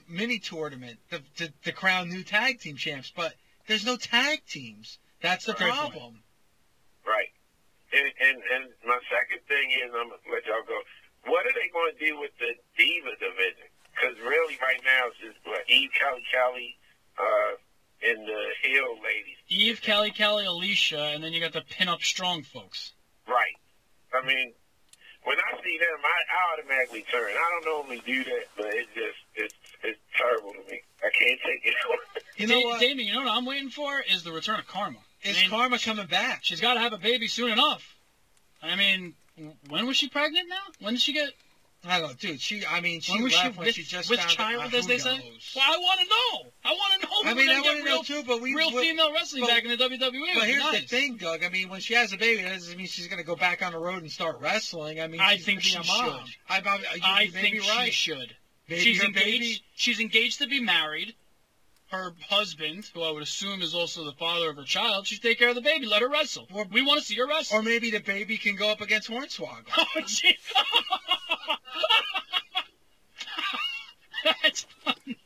mini tournament to crown new tag team champs. But there's no tag teams. That's the problem. Right. And my second thing is, I'm going to let y'all go. What are they going to do with the Diva division? Because really right now it's just Eve, Kelly, and the Hill ladies. Eve, Kelly, Alicia, and then you got the pin-up strong folks. Right. I mean, when I see them, I automatically turn. I don't normally do that, but it's terrible to me. I can't take it. You know what? Damien, you know what I'm waiting for is the return of Karma. Is Karma coming back? She's got to have a baby soon enough. I mean, when was she pregnant now? When did she get... I don't know, dude. She left when she just with found child, out. as they say. Well, I want to know. I want to know. I mean, I want to know too, but real female wrestling back in the WWE. But here's the thing, Doug. I mean, when she has a baby, that doesn't mean she's going to go back on the road and start wrestling. I mean, I think she should. I think she should. She's engaged. She's engaged to be married. Her husband, who I would assume is also the father of her child, should take care of the baby. Let her wrestle. We want to see her wrestle. Or maybe the baby can go up against Hornswoggle. Oh, gee. That's funny.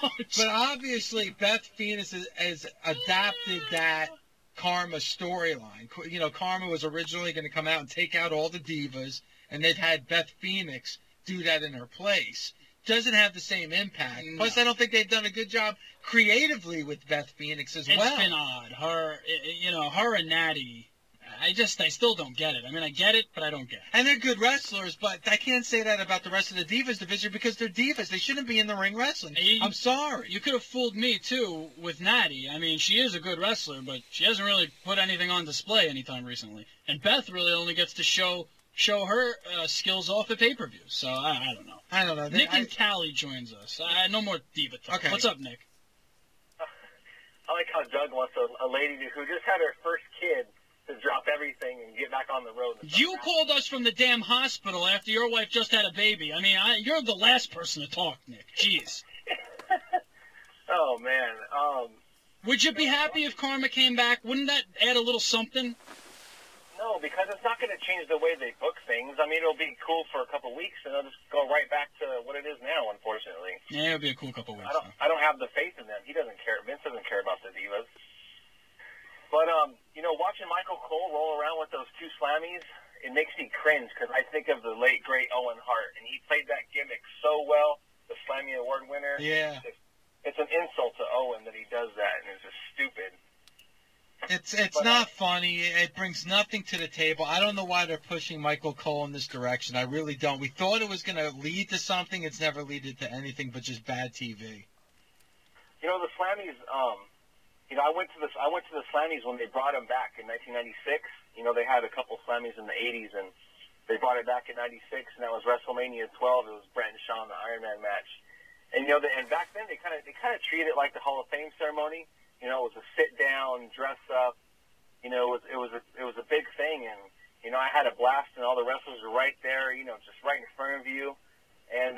Oh, but obviously, Beth Phoenix has adapted that Karma storyline. You know, Karma was originally going to come out and take out all the divas, and they've had Beth Phoenix do that in her place. Doesn't have the same impact. No. Plus, I don't think they've done a good job creatively with Beth Phoenix as well. It's been odd. Her and Natty. I still don't get it. I mean, I get it, but I don't get it. And they're good wrestlers, but I can't say that about the rest of the Divas division because they're divas. They shouldn't be in the ring wrestling. I'm sorry. You could have fooled me, too, with Natty. I mean, she is a good wrestler, but she hasn't really put anything on display anytime recently. And Beth really only gets to show her skills off at pay-per-view. So, I don't know. I don't know. Nick and Callie joins us. No more diva talk. Okay. What's up, Nick? I like how Doug wants a lady who just had her first kid to drop everything and get back on the road. You called us from the damn hospital after your wife just had a baby. I mean, you're the last person to talk, Nick. Jeez. Oh, man. Would you be happy if Karma came back? Wouldn't that add a little something? No, because it's not going to change the way they book things. I mean, it'll be cool for a couple weeks, and it'll just go right back to what it is now, unfortunately. Yeah, it'll be a cool couple weeks. I don't have the faith in them. He doesn't care. Vince doesn't care about the divas. But, watching Michael Cole roll around with those two slammies, it makes me cringe because I think of the late, great Owen Hart, and he played that gimmick so well, the Slammy Award winner. Yeah. It's an insult to Owen that he does that, and it's just stupid. It's not funny. It brings nothing to the table. I don't know why they're pushing Michael Cole in this direction. I really don't. We thought it was going to lead to something. It's never led to anything but just bad TV. You know, the Slammies, I went to the Slammies when they brought them back in 1996. You know, they had a couple Slammies in the 80s, and they brought it back in 96, and that was WrestleMania 12. It was Bret and Shawn, the Iron Man match. And, and back then they kind of treated it like the Hall of Fame ceremony. You know, it was a sit down, dress up. You know, it was a big thing, and I had a blast, and all the wrestlers were right there. Just right in front of you, and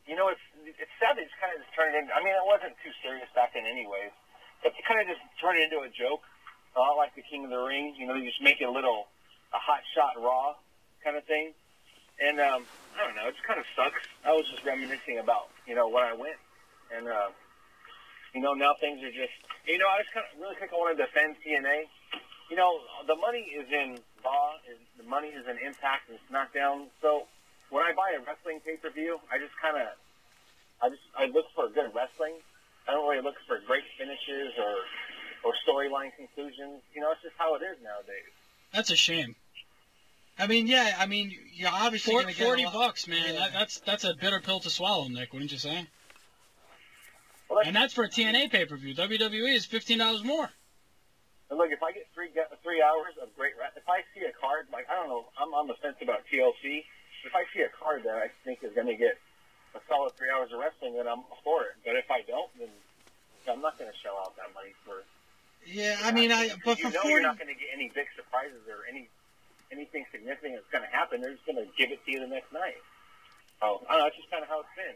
it's sad they just kind of just turned it into. I mean, it wasn't too serious back then, anyways, but they kind of just turned it into a joke, a lot like the King of the Ring. They just make it a hot shot Raw kind of thing, and I don't know, it just kind of sucks. I was just reminiscing about when I went, and. Now things are just, I just really think I want to defend TNA. The money is in Raw, the money is in Impact and SmackDown. So when I buy a wrestling pay-per-view, I look for good wrestling. I don't really look for great finishes or storyline conclusions. It's just how it is nowadays. That's a shame. I mean, you're obviously going to get $40, man. Yeah. That's a bitter pill to swallow, Nick. Wouldn't you say? Well, and that's for a TNA pay-per-view. WWE is $15 more. And look, if I get 3 hours of great if I see a card, like, I don't know, I'm on the fence about TLC. If I see a card that I think is going to get a solid 3 hours of wrestling, then I'm for it. But if I don't, then I'm not going to shell out that money for. Yeah, I mean, but for 40, you're not going to get any big surprises or anything significant that's going to happen. They're just going to give it to you the next night. Oh, I don't know. That's just kind of how it's been.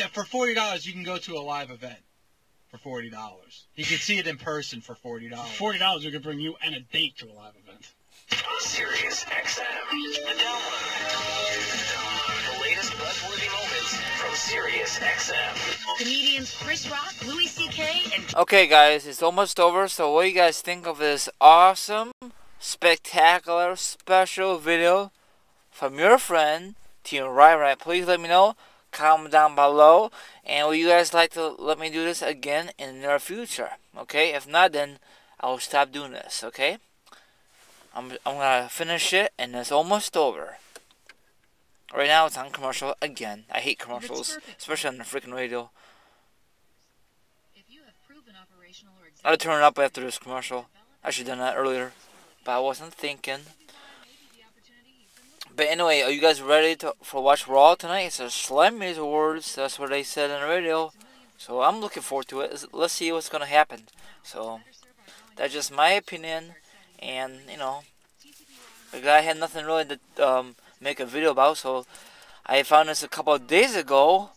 For $40, you can go to a live event. For $40, you can see it in person for $40. For $40, we could bring you and a date to a live event. Sirius XM, the download. The latest buzzworthy moments from Sirius XM. Comedians Chris Rock, Louis C.K., and... Okay, guys, it's almost over. So what do you guys think of this awesome, spectacular, special video from your friend, Team Right? Please let me know. Comment down below. And would you guys like to let me do this again in the near future? Okay? If not, then I'll stop doing this. Okay? I'm gonna finish it, and it's almost over. Right now, it's on commercial again. I hate commercials, especially on the freaking radio. I'll turn it up after this commercial. I should have done that earlier, but I wasn't thinking. But anyway, are you guys ready for watch Raw tonight? It's a Slammies Awards. That's what they said on the radio. So I'm looking forward to it. Let's see what's gonna happen. So that's just my opinion. And, you know, the guy had nothing really to make a video about, so I found this a couple of days ago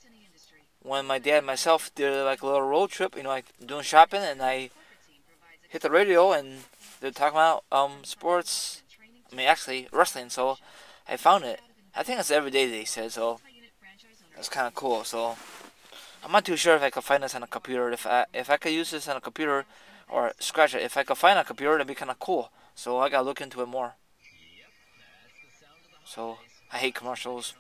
when my dad and myself did like a little road trip, you know, like doing shopping, and I hit the radio and they're talking about sports, I mean actually wrestling, so I found it. I think it's every day they said, so it's kind of cool. So I'm not too sure if I could find this on a computer. If I could use this on a computer, or scratch it. If I could find a computer, that'd be kind of cool. So I gotta look into it more. So I hate commercials.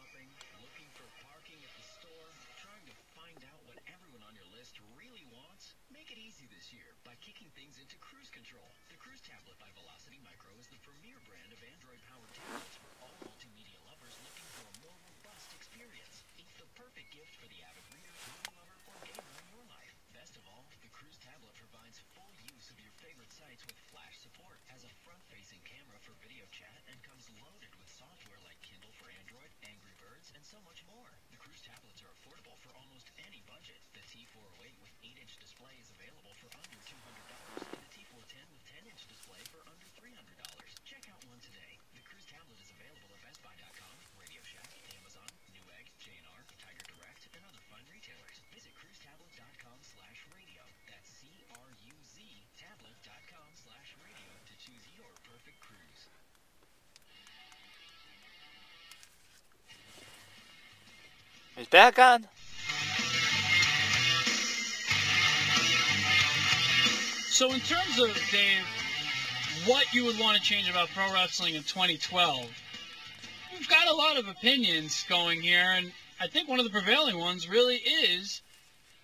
Is back on? So in terms of, Dave, what you would want to change about pro wrestling in 2012, we've got a lot of opinions going here, and I think one of the prevailing ones really is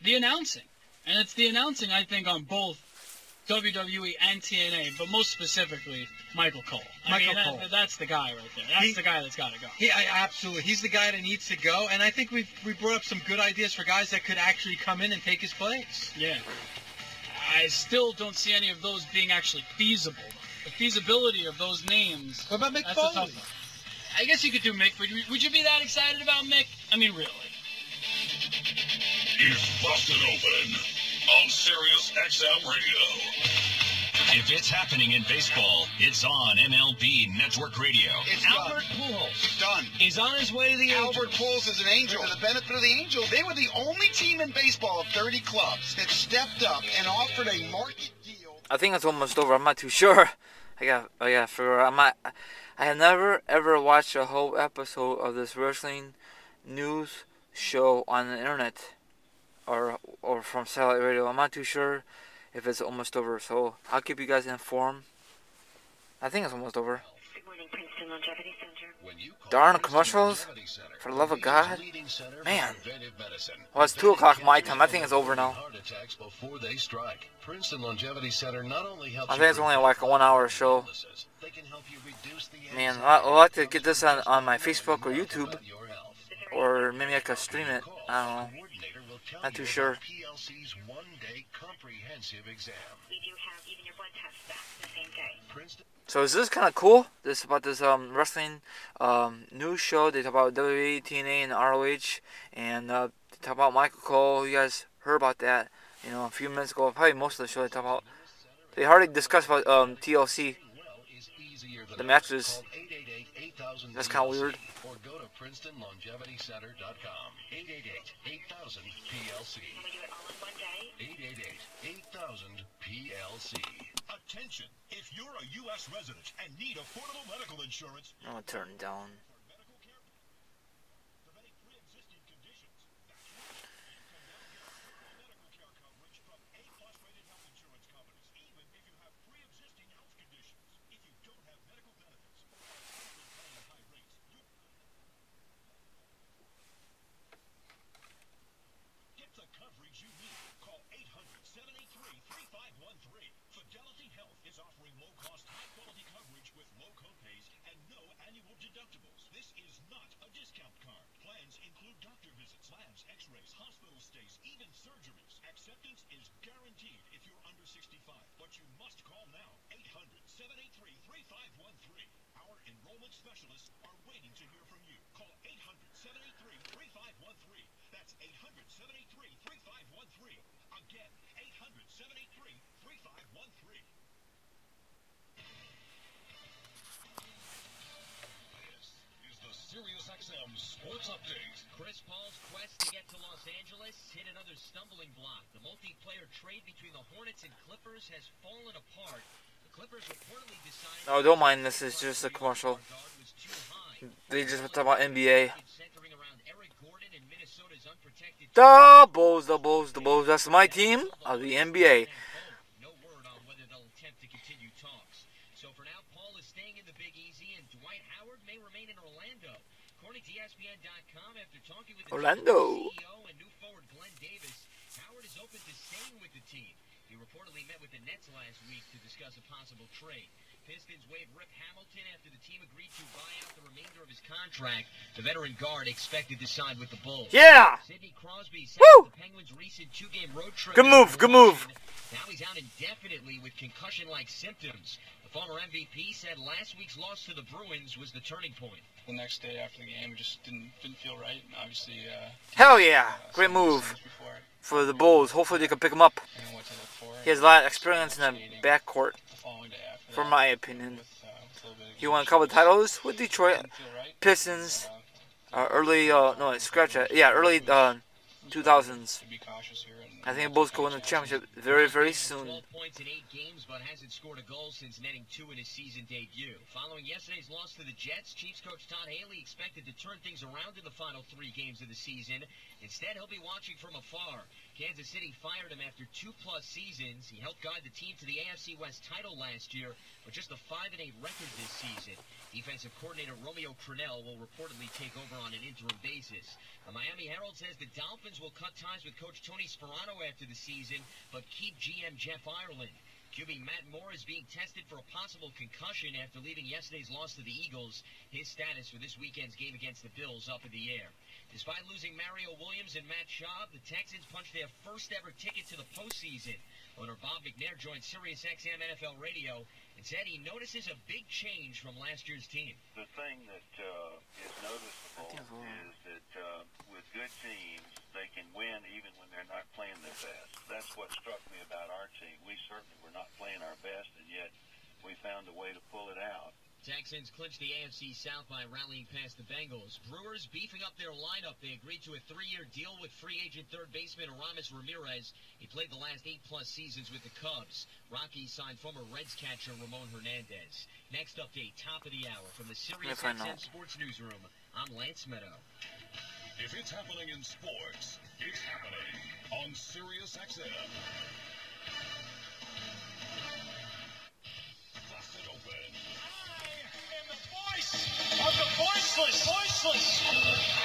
the announcing. And it's the announcing, I think, on both WWE and TNA, but most specifically, Michael Cole. Michael Cole. That's the guy right there. That's the guy that's got to go. Absolutely. He's the guy that needs to go, and I think we brought up some good ideas for guys that could actually come in and take his place. Yeah. I still don't see any of those being actually feasible. The feasibility of those names. What about Mick that's Foley? a tough one. I guess you could do Mick, but would you be that excited about Mick? I mean, really. It's Busted Open on Sirius XM Radio. If it's happening in baseball, it's on MLB Network Radio. It's Albert done. Pujols Done. is on his way to the Angels. Albert Pujols is an Angel. For the benefit of the Angels, they were the only team in baseball of 30 clubs that stepped up and offered a market deal. I think it's almost over. I'm not too sure. I got figure out. I have never ever watched a whole episode of this wrestling news show on the internet or from satellite radio. I'm not too sure if it's almost over, so I'll keep you guys informed. I think it's almost over. Darn commercials. For the love of God. Man. Well, it's 2 o'clock my time. I think it's over now. I think it's only like a 1 hour show. Man, I'd like to get this on my Facebook or YouTube. Or maybe I could stream it. I don't know. Not too sure. So is this kind of cool? This about this wrestling news show. They talk about WWE, TNA, and ROH, and they talk about Michael Cole. You guys heard about that? You know, a few minutes ago. Probably most of the show they talk about. They hardly discuss about TLC. The matches. That's kind of weird. Or go to PrincetonLongevityCenter.com. 888-8000-PLC. 888-8000-PLC. Attention! If you're a U.S. resident and need affordable medical insurance, I'll turn it down. offering low-cost, high-quality coverage with low copays and no annual deductibles. This is not a discount card. Plans include doctor visits, labs, x-rays, hospital stays, even surgeries. Acceptance is guaranteed if you're under 65, but you must call now. 800-783-3513. Our enrollment specialists are waiting to hear from you. Call 800-783-3513. That's 800-783-3513. Again, 800-783-3513. SiriusXM Sports Update. Chris Paul's quest to get to Los Angeles hit another stumbling block. The multiplayer trade between the Hornets and Clippers has fallen apart. The Clippers reportedly decided... Oh, don't mind this. Is just a commercial. They just talk about NBA. The Bulls, the Bulls, the Bulls. That's my team of the NBA. No word on whether they'll attempt to continue talks. So for now, Paul is staying in the Big Easy, and Dwight Howard may remain in Orlando. According to ESPN.com, after talking with the CEO and new forward Glenn Davis, Howard is open to staying with the team. He reportedly met with the Nets last week to discuss a possible trade. Pistons waived Rip Hamilton after the team agreed to buy out the remainder of his contract. The veteran guard expected to sign with the Bulls. Yeah! Sidney Crosby Woo! The Penguins' recent two-game road trip. Good move, good move. Now he's out indefinitely with concussion-like symptoms. The former MVP said last week's loss to the Bruins was the turning point. The next day after the game, it just didn't feel right. Obviously, hell yeah! Great move for the Bulls. Hopefully they can pick him up. He has a lot of experience in the backcourt, for my opinion. He won a couple of titles with Detroit Pistons. Early 2000s. I think Bulls could win the championship very, very soon. 12 points in 8 games, but hasn't scored a goal since netting 2 in his season debut. Following yesterday's loss to the Jets, Chiefs coach Todd Haley expected to turn things around in the final 3 games of the season. Instead, he'll be watching from afar. Kansas City fired him after 2+ seasons. He helped guide the team to the AFC West title last year, with just a 5-8 record this season. Defensive coordinator Romeo Crennel will reportedly take over on an interim basis. The Miami Herald says the Dolphins will cut ties with coach Tony Sparano after the season, but keep GM Jeff Ireland. QB Matt Moore is being tested for a possible concussion after leaving yesterday's loss to the Eagles. His status for this weekend's game against the Bills up in the air. Despite losing Mario Williams and Matt Schaub, the Texans punched their first-ever ticket to the postseason. Owner Bob McNair joined SiriusXM NFL Radio and said he notices a big change from last year's team. The thing that is noticeable is that with good teams, they can win even when they're not playing their best. That's what struck me about our team. We certainly were not playing our best, and yet we found a way to pull it out. Texans clinched the AFC South by rallying past the Bengals. Brewers beefing up their lineup. They agreed to a 3-year deal with free agent third baseman Aramis Ramirez. He played the last 8+ seasons with the Cubs. Rockies signed former Reds catcher Ramon Hernandez. Next update, top of the hour from the SiriusXM Sports Newsroom. I'm Lance Meadow. If it's happening in sports, it's happening on SiriusXM. Busted open.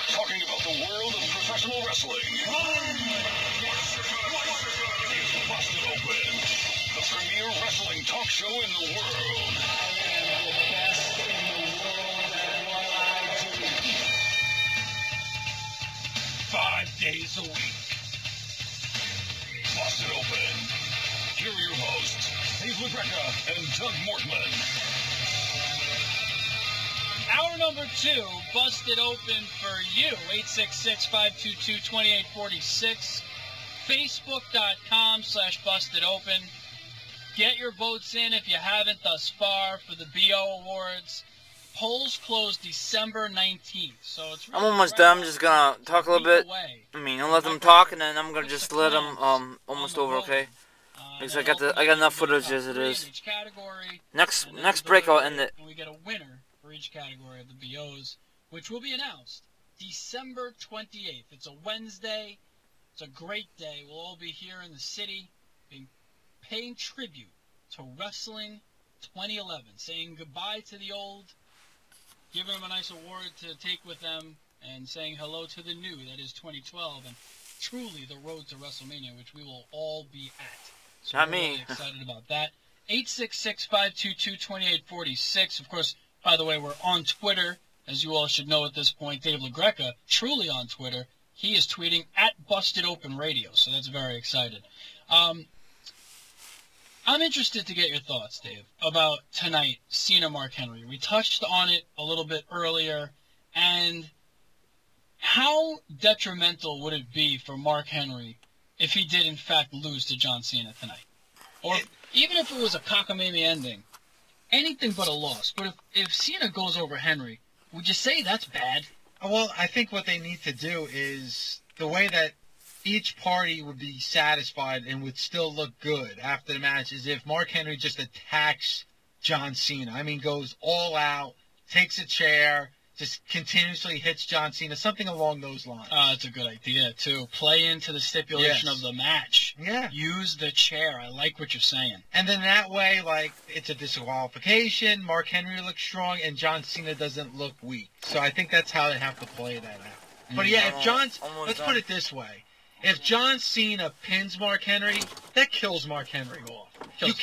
Talking about the world of professional wrestling. Busted Open, the premier wrestling talk show in the world. I am the best in the world at what I do. 5 days a week. Busted Open. Here are your hosts, Dave LaGreca and Doug Mortman. Hour number 2, Busted Open for you. 866-522-2846. Facebook.com/BustedOpen. Get your votes in if you haven't thus far for the BO Awards. Polls close December 19th, so it's really I'm almost done. I'm just gonna talk a little bit. I mean, I'll let them talk, and then I'm gonna just let them almost over, okay? Because I got enough footage as it is. Next break, I'll end it. And we get a winner for each category of the BOs, which will be announced December 28th. It's a Wednesday. It's a great day. We'll all be here in the city, paying tribute to Wrestling 2011, saying goodbye to the old, giving them a nice award to take with them, and saying hello to the new, that is 2012, and truly the road to WrestleMania, which we will all be at. So Not we're me. Really excited about that. 866-522-2846. Of course, by the way, we're on Twitter, as you all should know at this point. Dave LaGreca, truly on Twitter. He is tweeting at Busted Open Radio, so that's very excited. I'm interested to get your thoughts, Dave, about tonight, Cena Mark Henry. We touched on it a little bit earlier, and how detrimental would it be for Mark Henry if he did, in fact, lose to John Cena tonight? Or even if it was a cockamamie ending, anything but a loss. But if Cena goes over Henry, would you say that's bad? Well, I think what they need to do is the way that each party would be satisfied and would still look good after the match is if Mark Henry just attacks John Cena. I mean, goes all out, takes a chair, just continuously hits John Cena, something along those lines. That's a good idea, too. Play into the stipulation of the match. Yeah. Use the chair. I like what you're saying. And then that way, like, it's a disqualification, Mark Henry looks strong, and John Cena doesn't look weak. So I think that's how they have to play that out. But yeah, if let's put it this way. If John Cena pins Mark Henry, that kills Mark Henry off. You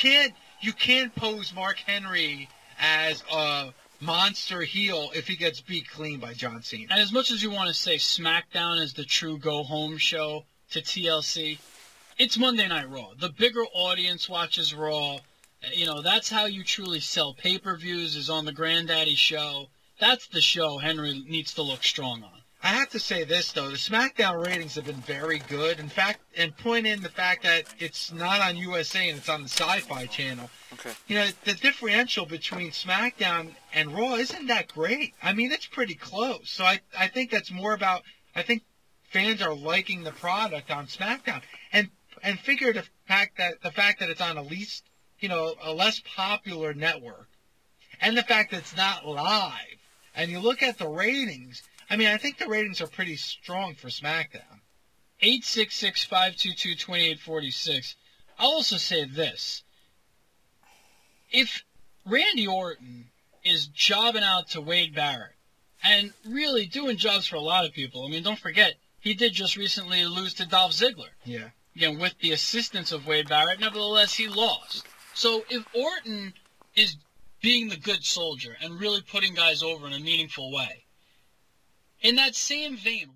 can't pose Mark Henry as a monster heel if he gets beat clean by John Cena. And as much as you want to say SmackDown is the true go-home show to TLC, it's Monday Night Raw. The bigger audience watches Raw. You know, that's how you truly sell pay-per-views, is on the Granddaddy show. That's the show Henry needs to look strong on. I have to say this, though. The SmackDown ratings have been very good. In fact, and point in the fact that it's not on USA and it's on the Sci-Fi Channel. Okay. You know, the differential between SmackDown and Raw isn't that great. I mean, it's pretty close. So I think that's more about, I think fans are liking the product on SmackDown. And figure the fact that it's on a less popular network, and the fact that it's not live, and you look at the ratings, I mean, I think the ratings are pretty strong for SmackDown. 866-522-2846. I'll also say this. If Randy Orton is jobbing out to Wade Barrett, and really doing jobs for a lot of people, I mean, don't forget, he did just recently lose to Dolph Ziggler. Yeah. Again, with the assistance of Wade Barrett, nevertheless, he lost. So if Orton is being the good soldier and really putting guys over in a meaningful way, in that same vein,